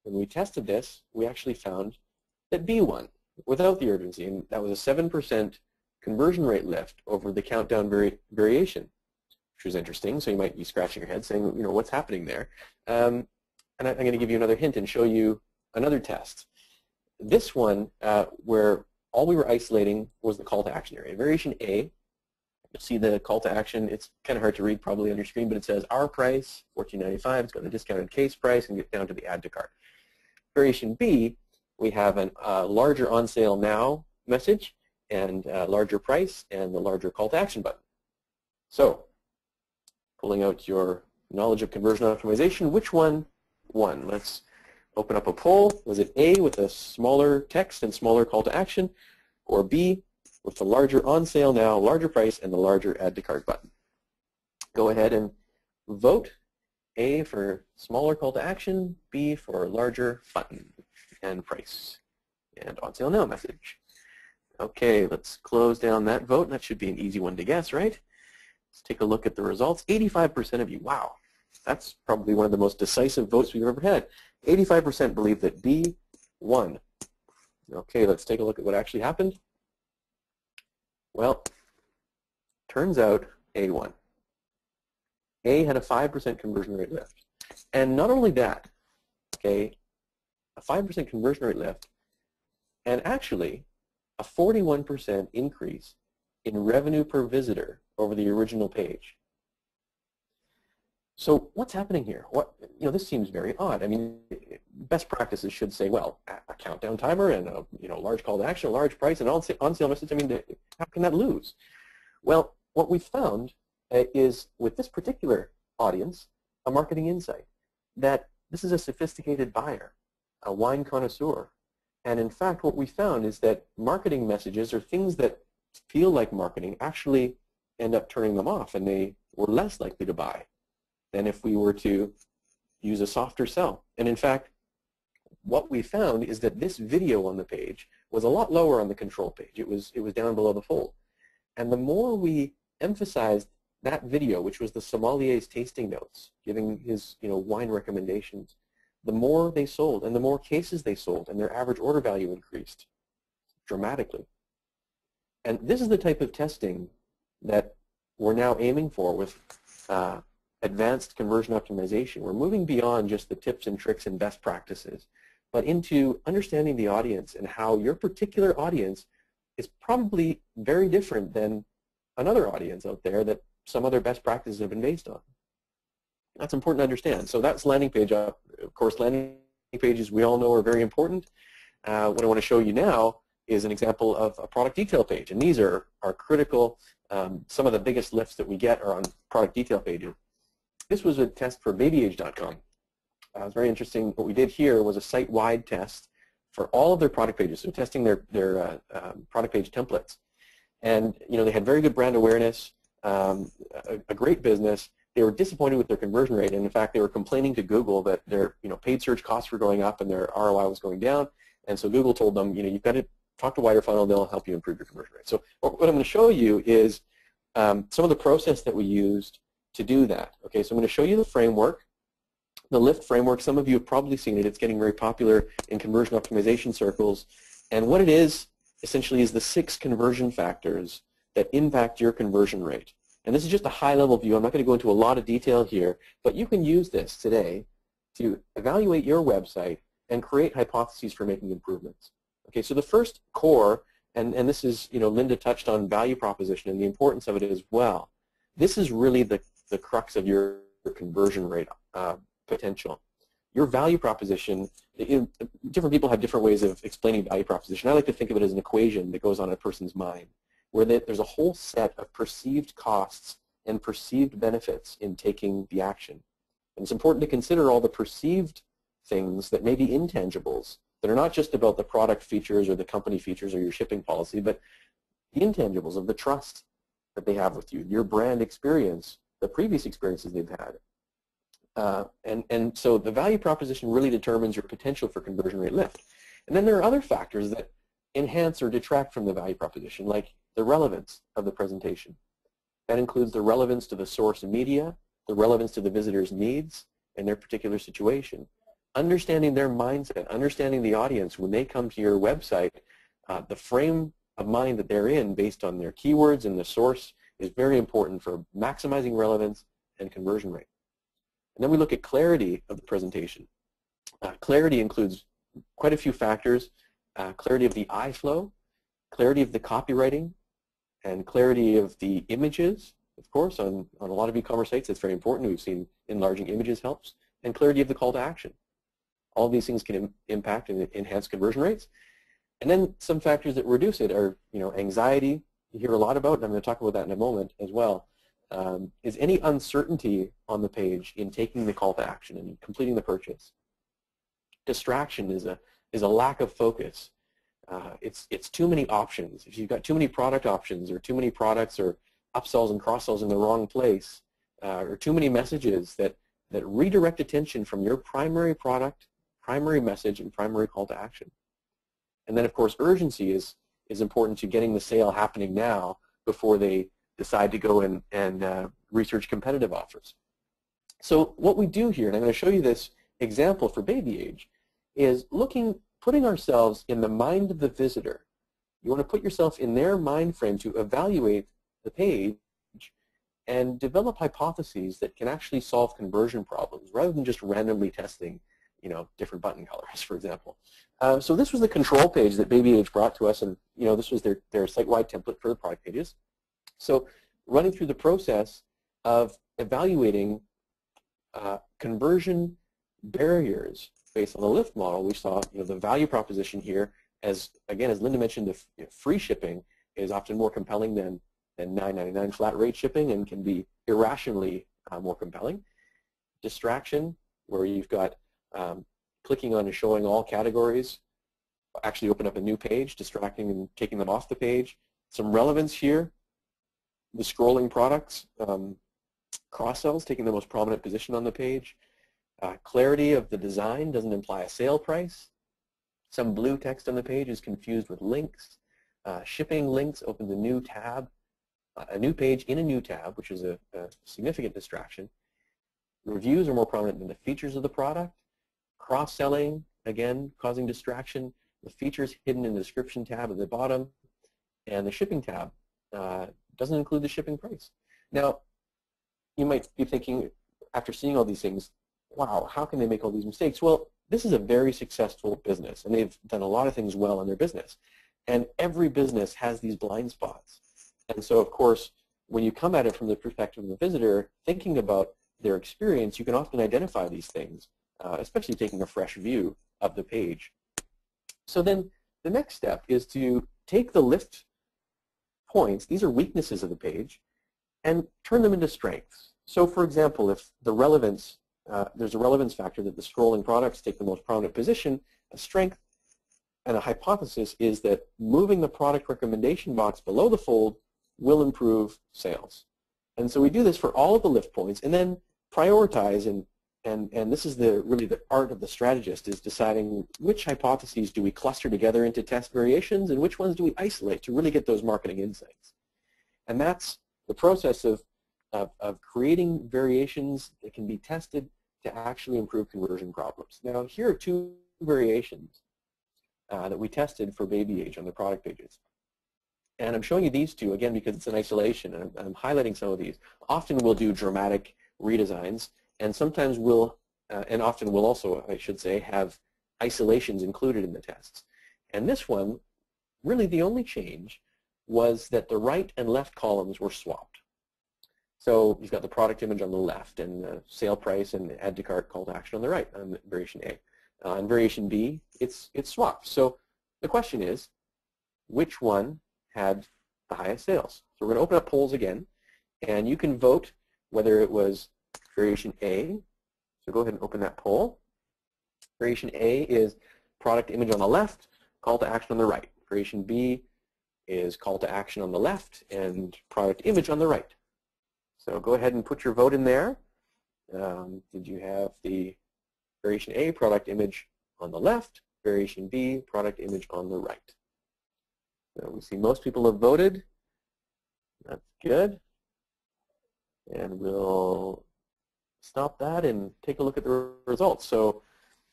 When we tested this, we actually found that B won without the urgency, and that was a 7% conversion rate lift over the countdown variation, which was interesting. So you might be scratching your head saying, what's happening there? And I'm going to give you another hint and show you another test. This one, where all we were isolating was the call to action area. Variation A, you'll see the call to action. It's kind of hard to read probably on your screen, but it says our price, $14.95. It's got the discounted case price and get down to the add to cart. Variation B, we have a larger on sale now message and larger price and the larger call to action button. So pulling out your knowledge of conversion optimization, which one won? Let's open up a poll. Was it A with a smaller text and smaller call to action, or B with the larger on sale now, larger price, and the larger add to cart button? Go ahead and vote. A for smaller call to action, B for larger button and price and on sale now message. Okay, let's close down that vote. That should be an easy one to guess, right? Let's take a look at the results. 85% of you, wow, that's probably one of the most decisive votes we've ever had. 85% believe that B won. Okay, let's take a look at what actually happened. Well, turns out A won. A had a 5% conversion rate lift. And not only that, okay, a 5% conversion rate lift, and actually a 41% increase in revenue per visitor over the original page. So what's happening here? This seems very odd. I mean, best practices should say, well, a countdown timer and a large call to action, a large price, and on sale message. I mean, how can that lose? Well, what we found is with this particular audience, a marketing insight, that this is a sophisticated buyer, a wine connoisseur. And in fact, what we found is that marketing messages or things that feel like marketing actually end up turning them off, and they were less likely to buy than if we were to use a softer sell. And in fact, what we found is that this video on the page was a lot lower on the control page. It was down below the fold. And the more we emphasized that video, which was the sommelier's tasting notes, giving his wine recommendations, the more they sold, and the more cases they sold, and their average order value increased dramatically. And this is the type of testing that we're now aiming for with advanced conversion optimization. We're moving beyond just the tips and tricks and best practices, but into understanding the audience and how your particular audience is probably very different than another audience out there that some other best practices have been based on. That's important to understand. So that's landing page. Of course, landing pages we all know are very important. What I want to show you now is an example of a product detail page, and these are critical. Some of the biggest lifts that we get are on product detail pages. This was a test for babyage.com. It was very interesting. What we did here was a site-wide test for all of their product pages, so testing their product page templates. And they had very good brand awareness, a great business. They were disappointed with their conversion rate, and in fact, they were complaining to Google that their paid search costs were going up and their ROI was going down. And so Google told them, you've got to talk to Widerfunnel; they'll help you improve your conversion rate. So what I'm going to show you is some of the process that we used to do that. Okay, so I'm going to show you the framework, the LIFT framework. Some of you have probably seen it. It's getting very popular in conversion optimization circles. And what it is essentially is the 6 conversion factors that impact your conversion rate. And this is just a high-level view. I'm not going to go into a lot of detail here, but you can use this today to evaluate your website and create hypotheses for making improvements. Okay, so the first core, and this is, Linda touched on value proposition and the importance of it as well. This is really the crux of your conversion rate potential. Your value proposition, different people have different ways of explaining value proposition. I like to think of it as an equation that goes on a person's mind, where there's a whole set of perceived costs and perceived benefits in taking the action. And it's important to consider all the perceived things that may be intangibles, that are not just about the product features or the company features or your shipping policy, but the intangibles of the trust that they have with you, your brand experience, the previous experiences they've had. And so the value proposition really determines your potential for conversion rate lift. And then there are other factors that enhance or detract from the value proposition, like the relevance of the presentation. That includes the relevance to the source media, the relevance to the visitor's needs and their particular situation. Understanding their mindset, understanding the audience when they come to your website, the frame of mind that they're in based on their keywords and the source is very important for maximizing relevance and conversion rate. And then we look at clarity of the presentation. Clarity includes quite a few factors. Clarity of the eye flow, clarity of the copywriting, and clarity of the images. Of course, on a lot of e-commerce sites, it's very important. We've seen enlarging images helps. And clarity of the call to action. All of these things can impact and enhance conversion rates. And then some factors that reduce it are, anxiety. You hear a lot about, and I'm going to talk about that in a moment as well. Is any uncertainty on the page in taking the call to action and completing the purchase. Distraction is a lack of focus. It's too many options. If you've got too many product options or too many products or upsells and cross-sells in the wrong place, or too many messages that redirect attention from your primary product, primary message, and primary call to action. And then, of course, urgency is important to getting the sale happening now before they decide to go and research competitive offers. So what we do here, and I'm going to show you this example for babyage, is putting ourselves in the mind of the visitor. You want to put yourself in their mind frame to evaluate the page and develop hypotheses that can actually solve conversion problems rather than just randomly testing, different button colors, for example. So this was the control page that babyage brought to us, and this was their site-wide template for the product pages. So running through the process of evaluating conversion barriers based on the LIFT model, we saw the value proposition here. As Linda mentioned, the free shipping is often more compelling than than $9.99 flat rate shipping and can be irrationally more compelling. Distraction, where you've got clicking on and showing all categories, actually open up a new page, distracting and taking them off the page. Some relevance here, the scrolling products, cross-sells, taking the most prominent position on the page. Clarity of the design doesn't imply a sale price. Some blue text on the page is confused with links. Shipping links opens a new tab, a new page in a new tab, which is a significant distraction. Reviews are more prominent than the features of the product. Cross-selling, again, causing distraction. The features hidden in the description tab at the bottom. And the shipping tab doesn't include the shipping price. Now, you might be thinking, after seeing all these things, wow, how can they make all these mistakes? Well, this is a very successful business, and they've done a lot of things well in their business. And every business has these blind spots. And so, of course, when you come at it from the perspective of the visitor, thinking about their experience, you can often identify these things, especially taking a fresh view of the page. So then the next step is to take the lift points, these are weaknesses of the page, and turn them into strengths. So for example, if the relevance, there's a relevance factor that the scrolling products take the most prominent position, a strength and a hypothesis is that moving the product recommendation box below the fold will improve sales. And so we do this for all of the lift points and then prioritize, and this is really the art of the strategist, is deciding which hypotheses do we cluster together into test variations and which ones do we isolate to really get those marketing insights. And that's the process of creating variations that can be tested to actually improve conversion problems. Now here are two variations that we tested for baby age on the product pages. And I'm showing you these two, again, because it's in isolation, and I'm highlighting some of these. Often we'll do dramatic redesigns, and sometimes we'll, and often we'll also, I should say, have isolations included in the tests. And this one, really the only change was that the right and left columns were swapped. So you've got the product image on the left and the sale price and the add to cart call to action on the right on variation A. On variation B, it's swapped. So the question is, which one had the highest sales? So we're going to open up polls again, and you can vote whether it was variation A. So go ahead and open that poll. Variation A is product image on the left, call to action on the right. Variation B is call to action on the left and product image on the right. So go ahead and put your vote in there. Did you have the variation A, product image on the left, variation B, product image on the right? So we see most people have voted. That's good. And we'll stop that and take a look at the results. So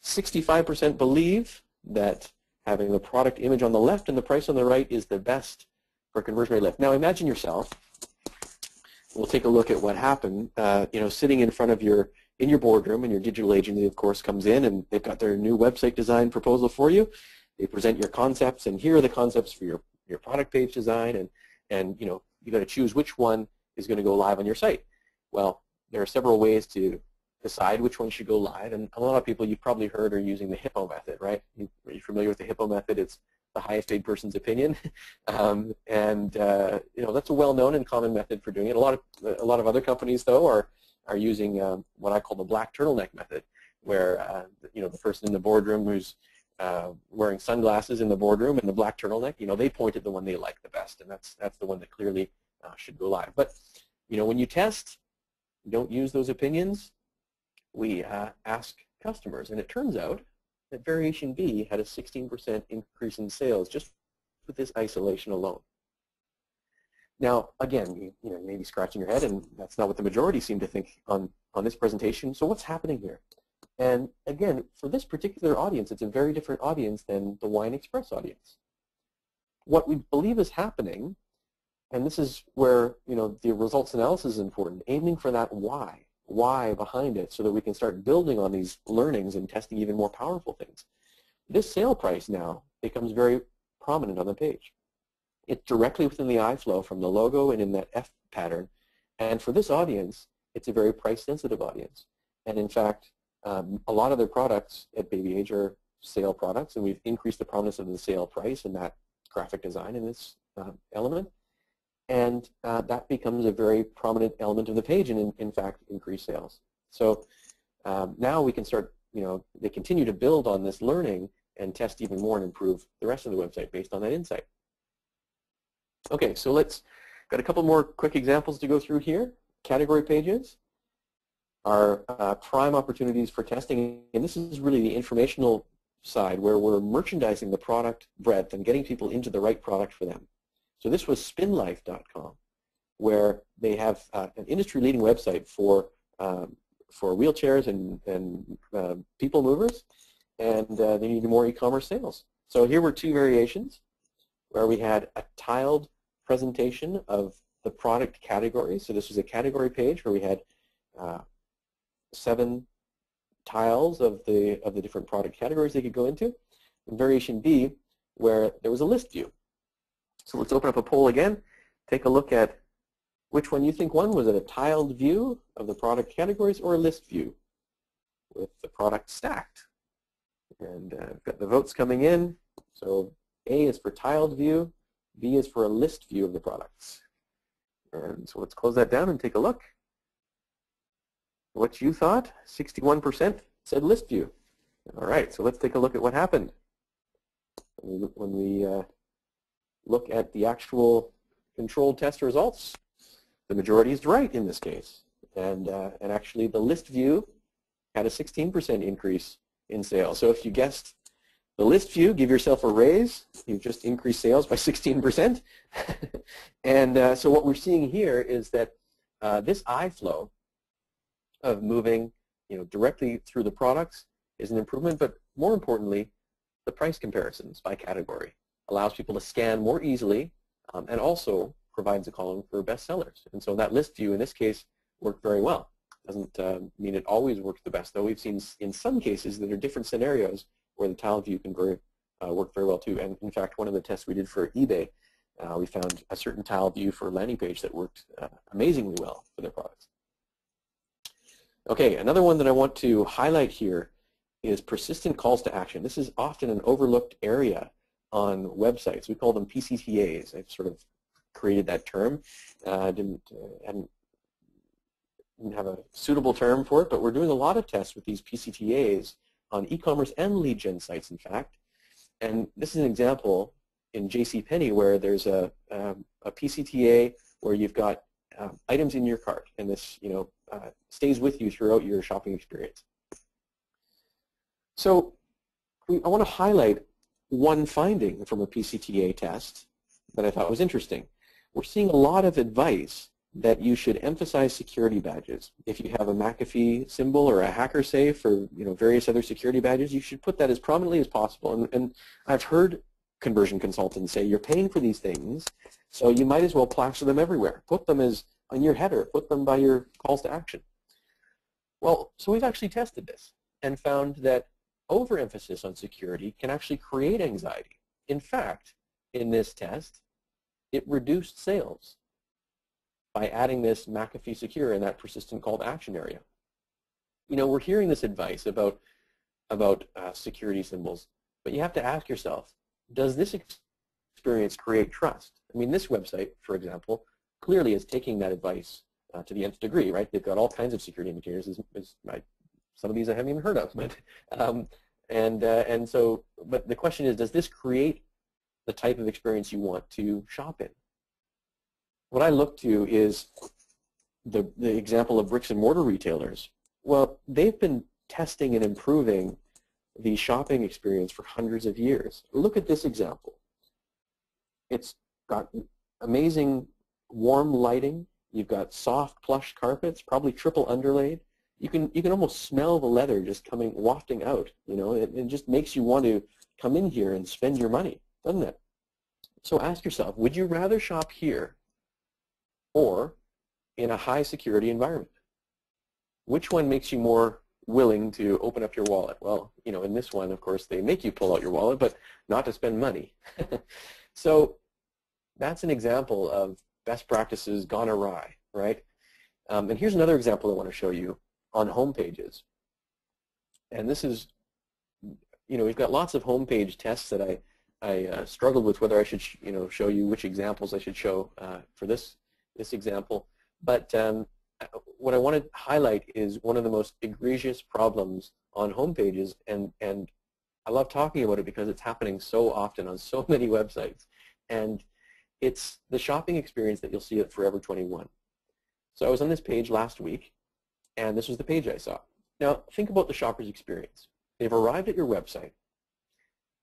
65% believe that having the product image on the left and the price on the right is the best for conversion rate lift. Now imagine yourself. We'll take a look at what happened. Sitting in front of in your boardroom, and your digital agency, of course, comes in, and they've got their new website design proposal for you. They present your concepts, and here are the concepts for your product page design, and you got to choose which one is going to go live on your site. Well, there are several ways to decide which one should go live, and a lot of people you've probably heard are using the HIPPO method, right? Are you familiar with the HIPPO method? It's the highest paid person's opinion, that's a well-known and common method for doing it. A lot of other companies, though, are using what I call the black turtleneck method, where the person in the boardroom who's wearing sunglasses in the boardroom and the black turtleneck, they point at the one they like the best, and that's the one that clearly should go live. But when you test, don't use those opinions. We ask customers, and it turns out that variation B had a 16% increase in sales just with this isolation alone. Now, again, you may be scratching your head, and that's not what the majority seem to think on this presentation. So what's happening here? And again, for this particular audience, it's a very different audience than the Wine Express audience. What we believe is happening, and this is where the results analysis is important, aiming for that why behind it, so that we can start building on these learnings and testing even more powerful things. This sale price now becomes very prominent on the page. It's directly within the eye flow from the logo and in that F pattern. And for this audience, it's a very price-sensitive audience. And in fact, a lot of their products at Baby Age are sale products, and we've increased the prominence of the sale price in that graphic design in this element. and that becomes a very prominent element of the page and in fact increase sales. So now we can start, they continue to build on this learning and test even more and improve the rest of the website based on that insight. Okay, so got a couple more quick examples to go through here. Category pages are prime opportunities for testing, and this is really the informational side where we're merchandising the product breadth and getting people into the right product for them. So this was spinlife.com, where they have an industry-leading website for wheelchairs and people movers, and they needed more e-commerce sales. So here were two variations where we had a tiled presentation of the product categories. So this was a category page where we had 7 tiles of the different product categories they could go into. And variation B, where there was a list view. So let's open up a poll again. Take a look at which one you think won. Was it a tiled view of the product categories or a list view with the product stacked? And I've got the votes coming in. So A is for tiled view, B is for a list view of the products. And so let's close that down and take a look. What you thought? 61% said list view. All right, so let's take a look at what happened. When we look at the actual controlled test results, the majority is right in this case. And actually the list view had a 16% increase in sales. So if you guessed the list view, give yourself a raise. You've just increased sales by 16%. And so what we're seeing here is that this eye flow of moving directly through the products is an improvement, but more importantly, the price comparisons by category allows people to scan more easily and also provides a column for best sellers. And so that list view in this case worked very well. Doesn't mean it always works the best, though. We've seen in some cases that are different scenarios where the tile view can work very well too. And in fact, one of the tests we did for eBay, we found a certain tile view for a landing page that worked amazingly well for their products. Okay, another one that I want to highlight here is persistent calls to action. This is often an overlooked area on websites. We call them PCTAs. I've sort of created that term. Didn't have a suitable term for it, but we're doing a lot of tests with these PCTAs on e-commerce and lead gen sites, in fact. And this is an example in JCPenney where there's a PCTA where you've got items in your cart, and this stays with you throughout your shopping experience. So I want to highlight one finding from a PCTA test that I thought was interesting. We're seeing a lot of advice that you should emphasize security badges. If you have a McAfee symbol or a hacker safe or various other security badges, you should put that as prominently as possible. And I've heard conversion consultants say you're paying for these things, so you might as well plaster them everywhere. Put them as on your header. Put them by your calls to action. Well, so we've actually tested this and found that overemphasis on security can actually create anxiety. In fact, in this test, it reduced sales by adding this McAfee secure in that persistent call to action area. We're hearing this advice about security symbols, but you have to ask yourself, does this experience create trust? I mean, this website, for example, clearly is taking that advice to the nth degree, right? They've got all kinds of security indicators. Some of these I haven't even heard of, but but the question is, does this create the type of experience you want to shop in? What I look to is the example of bricks and mortar retailers. Well, they've been testing and improving the shopping experience for hundreds of years. Look at this example. It's got amazing warm lighting. You've got soft plush carpets, probably triple underlaid. You can almost smell the leather just wafting out. It just makes you want to come in here and spend your money, doesn't it? So ask yourself, would you rather shop here or in a high security environment? Which one makes you more willing to open up your wallet? Well, in this one, of course, they make you pull out your wallet, but not to spend money. So that's an example of best practices gone awry, right? And here's another example I want to show you on home pages. And this is, we've got lots of homepage tests that struggled with whether I should show you which examples I should show for this example. But what I want to highlight is one of the most egregious problems on home pages, and I love talking about it because it's happening so often on so many websites. And it's the shopping experience that you'll see at Forever 21. So I was on this page last week, and this was the page I saw. Now, think about the shopper's experience. They've arrived at your website,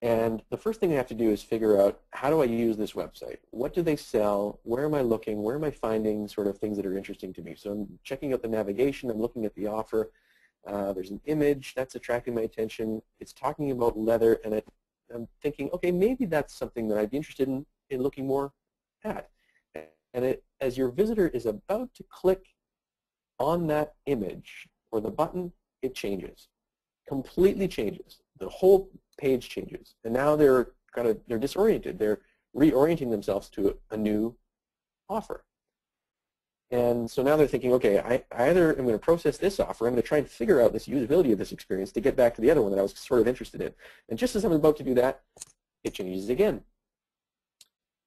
and the first thing they have to do is figure out, how do I use this website? What do they sell? Where am I looking? Where am I finding sort of things that are interesting to me? So I'm checking out the navigation. I'm looking at the offer. There's an image that's attracting my attention. It's talking about leather, and I'm thinking, okay, maybe that's something that I'd be interested in looking more at. And as your visitor is about to click on that image or the button, it changes, completely changes. The whole page changes, and now they're disoriented. They're reorienting themselves to a new offer. And so now they're thinking, okay, I either am going to process this offer, I'm going to try and figure out this usability of this experience to get back to the other one that I was sort of interested in. And just as I'm about to do that, it changes again.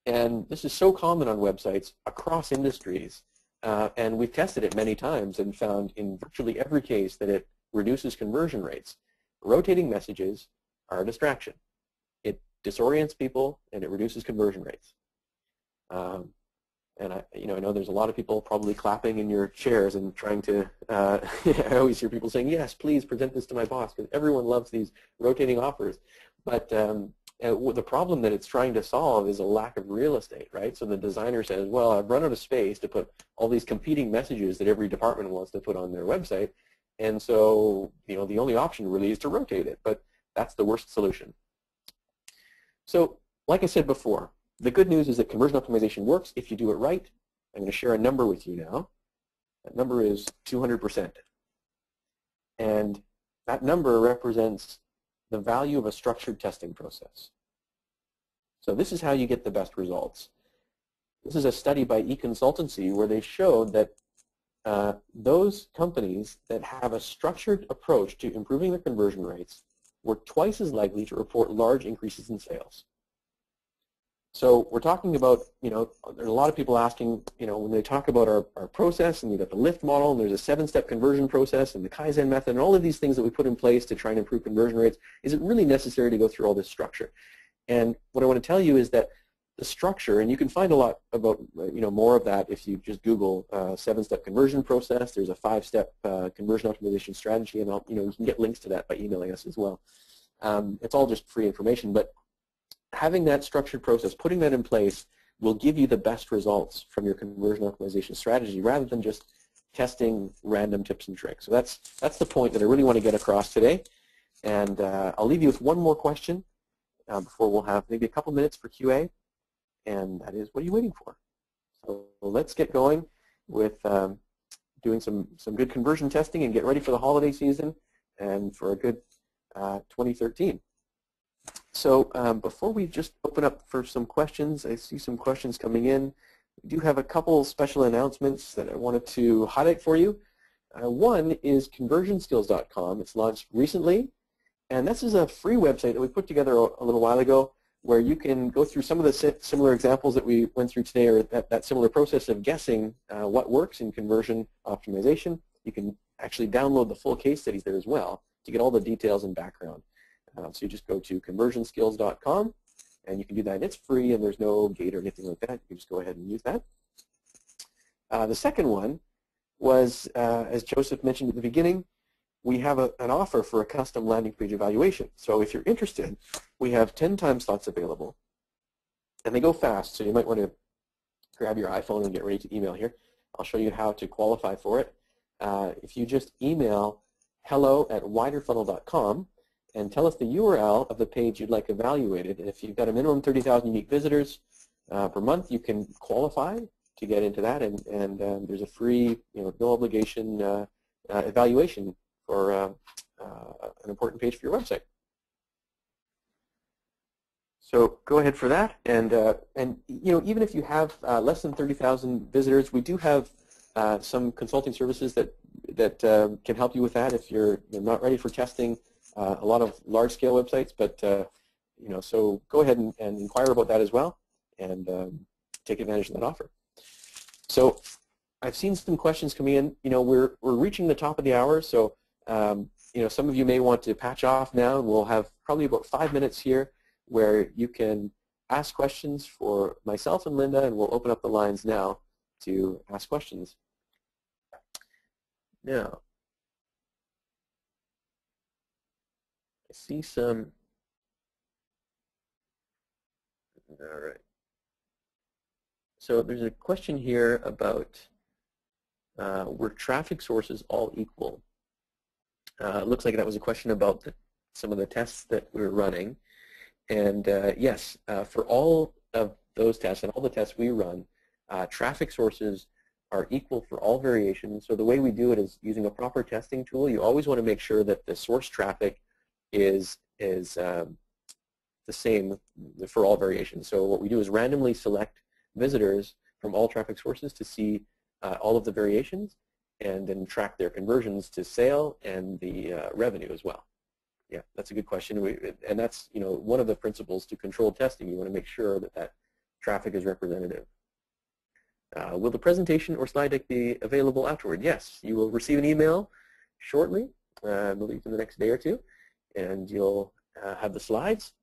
And this is so common on websites across industries, and we've tested it many times and found in virtually every case that it reduces conversion rates. Rotating messages are a distraction. It disorients people, and it reduces conversion rates. And I know there's a lot of people probably clapping in your chairs and trying to, I always hear people saying, yes, please present this to my boss, because everyone loves these rotating offers. But the problem that it's trying to solve is a lack of real estate, right? So the designer says, well, I've run out of space to put all these competing messages that every department wants to put on their website, and so the only option really is to rotate it, but that's the worst solution. So like I said before, the good news is that conversion optimization works if you do it right. I'm going to share a number with you now. That number is 200%. And that number represents the value of a structured testing process. So this is how you get the best results. This is a study by eConsultancy where they showed that those companies that have a structured approach to improving their conversion rates were twice as likely to report large increases in sales. So we're talking about, there's a lot of people asking, when they talk about our process, and you've got the lift model, and there's a 7-step conversion process, and the Kaizen method, and all of these things that we put in place to try and improve conversion rates, is it really necessary to go through all this structure? And what I want to tell you is that the structure, and you can find a lot about, more of that if you just Google 7-step conversion process. There's a 5-step conversion optimization strategy, and you can get links to that by emailing us as well. It's all just free information, but having that structured process, putting that in place, will give you the best results from your conversion optimization strategy rather than just testing random tips and tricks. So that's the point that I really want to get across today. And I'll leave you with one more question before we'll have maybe a couple minutes for QA, and that is, what are you waiting for? So let's get going with doing some good conversion testing and get ready for the holiday season and for a good 2013. So before we just open up for some questions, I see some questions coming in. We do have a couple special announcements that I wanted to highlight for you. One is conversionskills.com. It's launched recently, and this is a free website that we put together a little while ago where you can go through some of the similar examples that we went through today, or that similar process of guessing what works in conversion optimization. You can actually download the full case studies there as well to get all the details and background. So you just go to conversionskills.com, and you can do that. And it's free, and there's no gate or anything like that. You can just go ahead and use that. The second one was, as Joseph mentioned at the beginning, we have an offer for a custom landing page evaluation. So if you're interested, we have 10 time slots available, and they go fast, so you might want to grab your iPhone and get ready to email here. I'll show you how to qualify for it. If you just email hello@widerfunnel.com and tell us the URL of the page you'd like evaluated, and if you've got a minimum 30,000 unique visitors per month, you can qualify to get into that, and there's a free, no obligation evaluation for an important page for your website. So go ahead for that, and even if you have less than 30,000 visitors, we do have some consulting services that can help you with that if you're not ready for testing a lot of large-scale websites. But so go ahead and inquire about that as well, and take advantage of that offer. So I've seen some questions coming in. We're reaching the top of the hour, so some of you may want to patch off now. We'll have probably about 5 minutes here where you can ask questions for myself and Linda, and we'll open up the lines now to ask questions. Now, I see some. All right. So there's a question here about were traffic sources all equal? It looks like that was a question about some of the tests that we're running. And yes, for all of those tests and all the tests we run, traffic sources are equal for all variations. So the way we do it is using a proper testing tool. You always want to make sure that the source traffic is the same for all variations. So what we do is randomly select visitors from all traffic sources to see all of the variations, and then track their conversions to sale and the revenue as well. Yeah, that's a good question. And that's one of the principles to controlled testing. You want to make sure that that traffic is representative. Will the presentation or slide deck be available afterward? Yes, you will receive an email shortly, I believe in the next day or two, and you'll have the slides.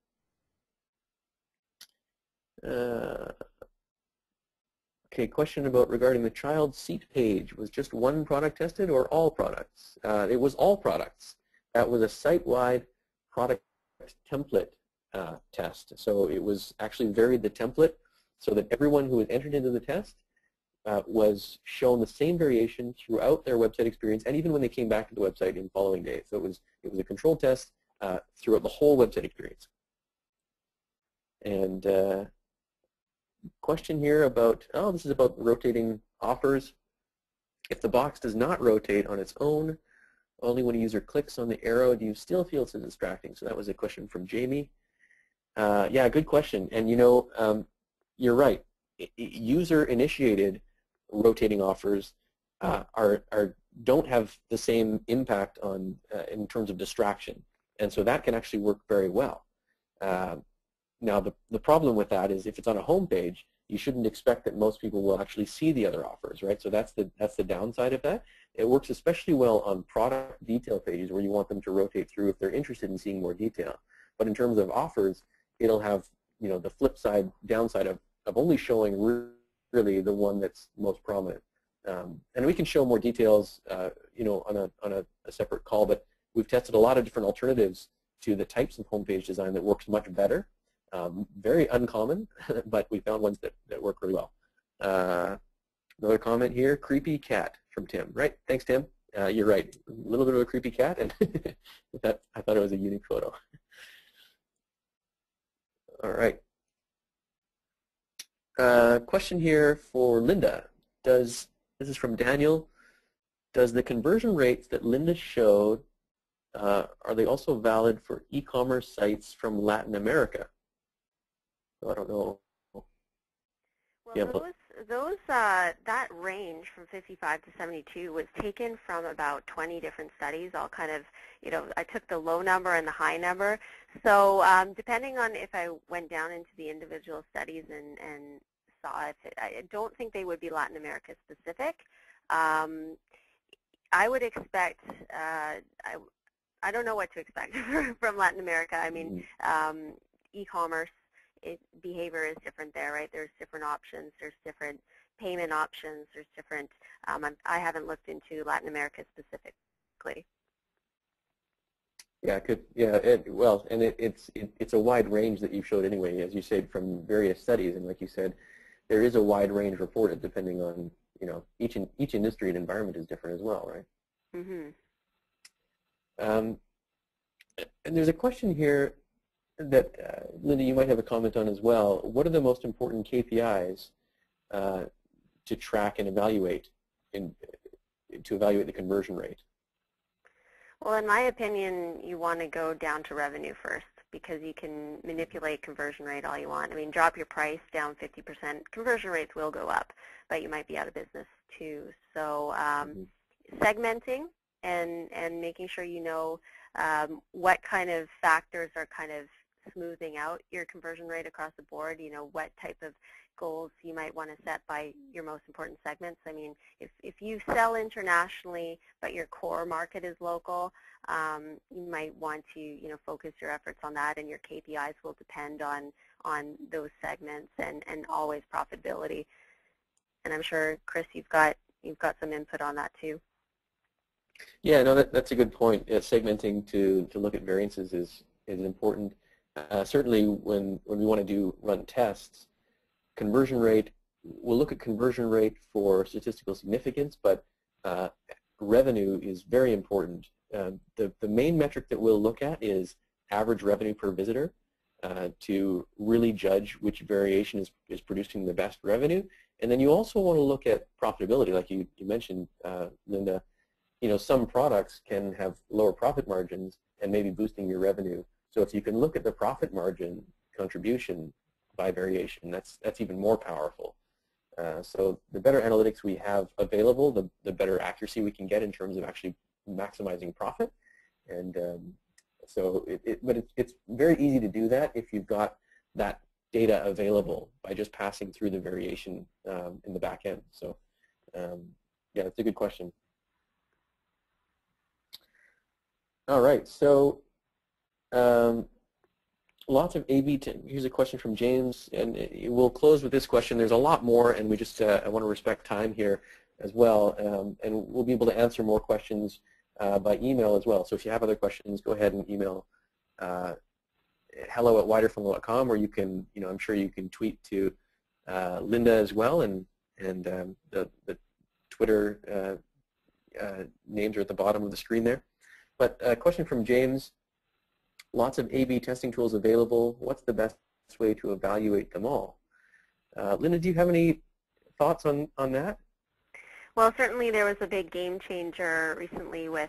Okay, question regarding the child seat page. Was just one product tested or all products? It was all products. That was a site-wide product template test. So it was actually varied the template so that everyone who was entered into the test was shown the same variation throughout their website experience, and even when they came back to the website in following days. So it was a controlled test throughout the whole website experience. And question here about, this is about rotating offers. If the box does not rotate on its own, only when a user clicks on the arrow, do you still feel it's distracting? So that was a question from Jamie. Yeah, good question. And you're right. User-initiated rotating offers don't have the same impact on in terms of distraction, and so that can actually work very well. Now, the problem with that is if it's on a home page, you shouldn't expect that most people will actually see the other offers, right? So that's the downside of that. It works especially well on product detail pages where you want them to rotate through if they're interested in seeing more detail. But in terms of offers, it'll have the flip side, downside of only showing really the one that's most prominent. And we can show more details, on a separate call. But we've tested a lot of different alternatives to the types of homepage design that works much better. Very uncommon, but we found ones that work really well. Another comment here, creepy cat from Tim. Right, thanks Tim. You're right, a little bit of a creepy cat, and I thought it was a unique photo. All right. Question here for Linda. This is from Daniel. Does the conversion rates that Linda showed, are they also valid for e-commerce sites from Latin America? So I don't know. Well, yeah, that range from 55 to 72 was taken from about 20 different studies, all kind of, I took the low number and the high number. So depending on if I went down into the individual studies and saw if I don't think they would be Latin America specific. I would expect, I don't know what to expect from Latin America. I mean, e-commerce behavior is different there, right? There's different options. There's different payment options. There's different. I haven't looked into Latin America specifically. Yeah, good. Yeah, it's a wide range that you showed anyway, as you said, from various studies, and like you said, there is a wide range reported depending on each industry and environment is different as well, right? Mm-hmm. And there's a question here that Linda, you might have a comment on as well. What are the most important KPIs to track and evaluate to evaluate the conversion rate? Well, in my opinion, you want to go down to revenue first because you can manipulate conversion rate all you want. I mean, drop your price down 50%, conversion rates will go up, but you might be out of business too. So segmenting and making sure you know what kind of factors are kind of smoothing out your conversion rate across the board, what type of goals you might want to set by your most important segments. I mean, if you sell internationally but your core market is local, you might want to focus your efforts on that, and your KPIs will depend on those segments and always profitability. And I'm sure, Chris, you've got some input on that too. Yeah, no, that's a good point. Segmenting to look at variances is important. Certainly when we want to run tests, conversion rate, we'll look at conversion rate for statistical significance, but revenue is very important. The main metric that we'll look at is average revenue per visitor to really judge which variation is producing the best revenue. And then you also want to look at profitability, like you mentioned, Linda. Some products can have lower profit margins and maybe boosting your revenue. So if you can look at the profit margin contribution by variation, that's even more powerful. So the better analytics we have available, the better accuracy we can get in terms of actually maximizing profit. And but it's very easy to do that if you've got that data available by just passing through the variation in the back end. So yeah, that's a good question. All right, so lots of A/B. Here's a question from James, and we'll close with this question. There's a lot more, and we just I want to respect time here as well, and we'll be able to answer more questions by email as well. So if you have other questions, go ahead and email hello@widerfunnel.com, or you can, I'm sure you can tweet to Linda as well, and the Twitter names are at the bottom of the screen there. But a question from James, lots of A/B testing tools available. What's the best way to evaluate them all? Linda, do you have any thoughts on that? Well, certainly there was a big game changer recently with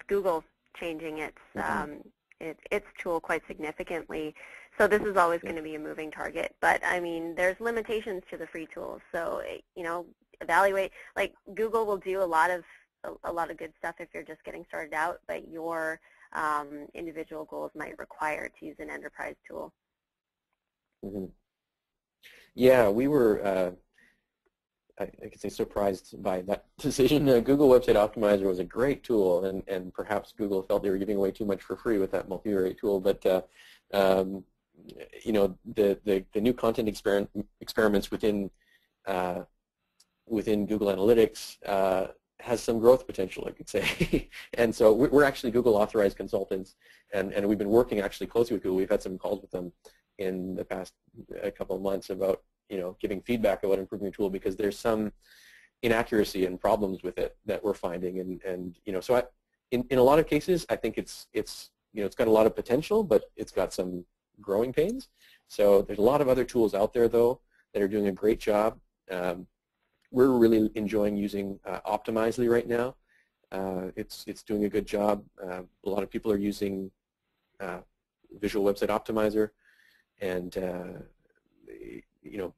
Google changing its tool quite significantly. So this is always going to be a moving target. But I mean, there's limitations to the free tools. So evaluate. Like Google will do a lot of good stuff if you're just getting started out, but your individual goals might require to use an enterprise tool. Mm-hmm. Yeah, we were, I could say, surprised by that decision. Google Website Optimizer was a great tool, and perhaps Google felt they were giving away too much for free with that multivariate tool. But the new content experiments within Google Analytics has some growth potential, I could say. And so we're actually Google authorized consultants, and we've been working actually closely with Google. We've had some calls with them in the past couple of months about giving feedback about improving the tool, because there's some inaccuracy and problems with it that we're finding, and so in a lot of cases I think it's got a lot of potential, but it's got some growing pains. So there's a lot of other tools out there though that are doing a great job. We're really enjoying using Optimizely right now. It's doing a good job. A lot of people are using Visual Website Optimizer, and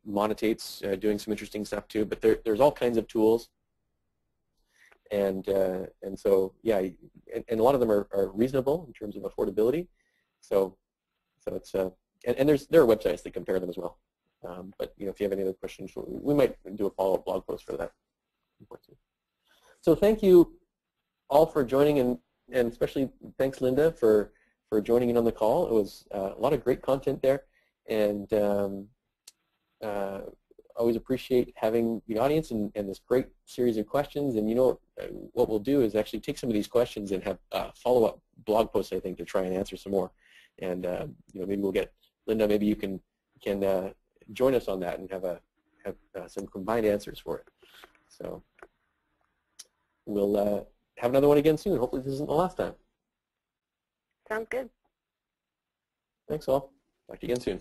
Monotate's doing some interesting stuff too. But there's all kinds of tools, and so yeah, and a lot of them are reasonable in terms of affordability. So it's and there are websites that compare them as well. But if you have any other questions, we might do a follow-up blog post for that. So thank you all for joining, and especially thanks, Linda, for joining in on the call. It was a lot of great content there, and always appreciate having the audience and this great series of questions. And what we'll do is actually take some of these questions and have follow-up blog posts, I think, to try and answer some more. And maybe we'll get Linda. Maybe you can join us on that and have some combined answers for it. So we'll have another one again soon. Hopefully this isn't the last time. Sounds good. Thanks all. Talk to you again soon.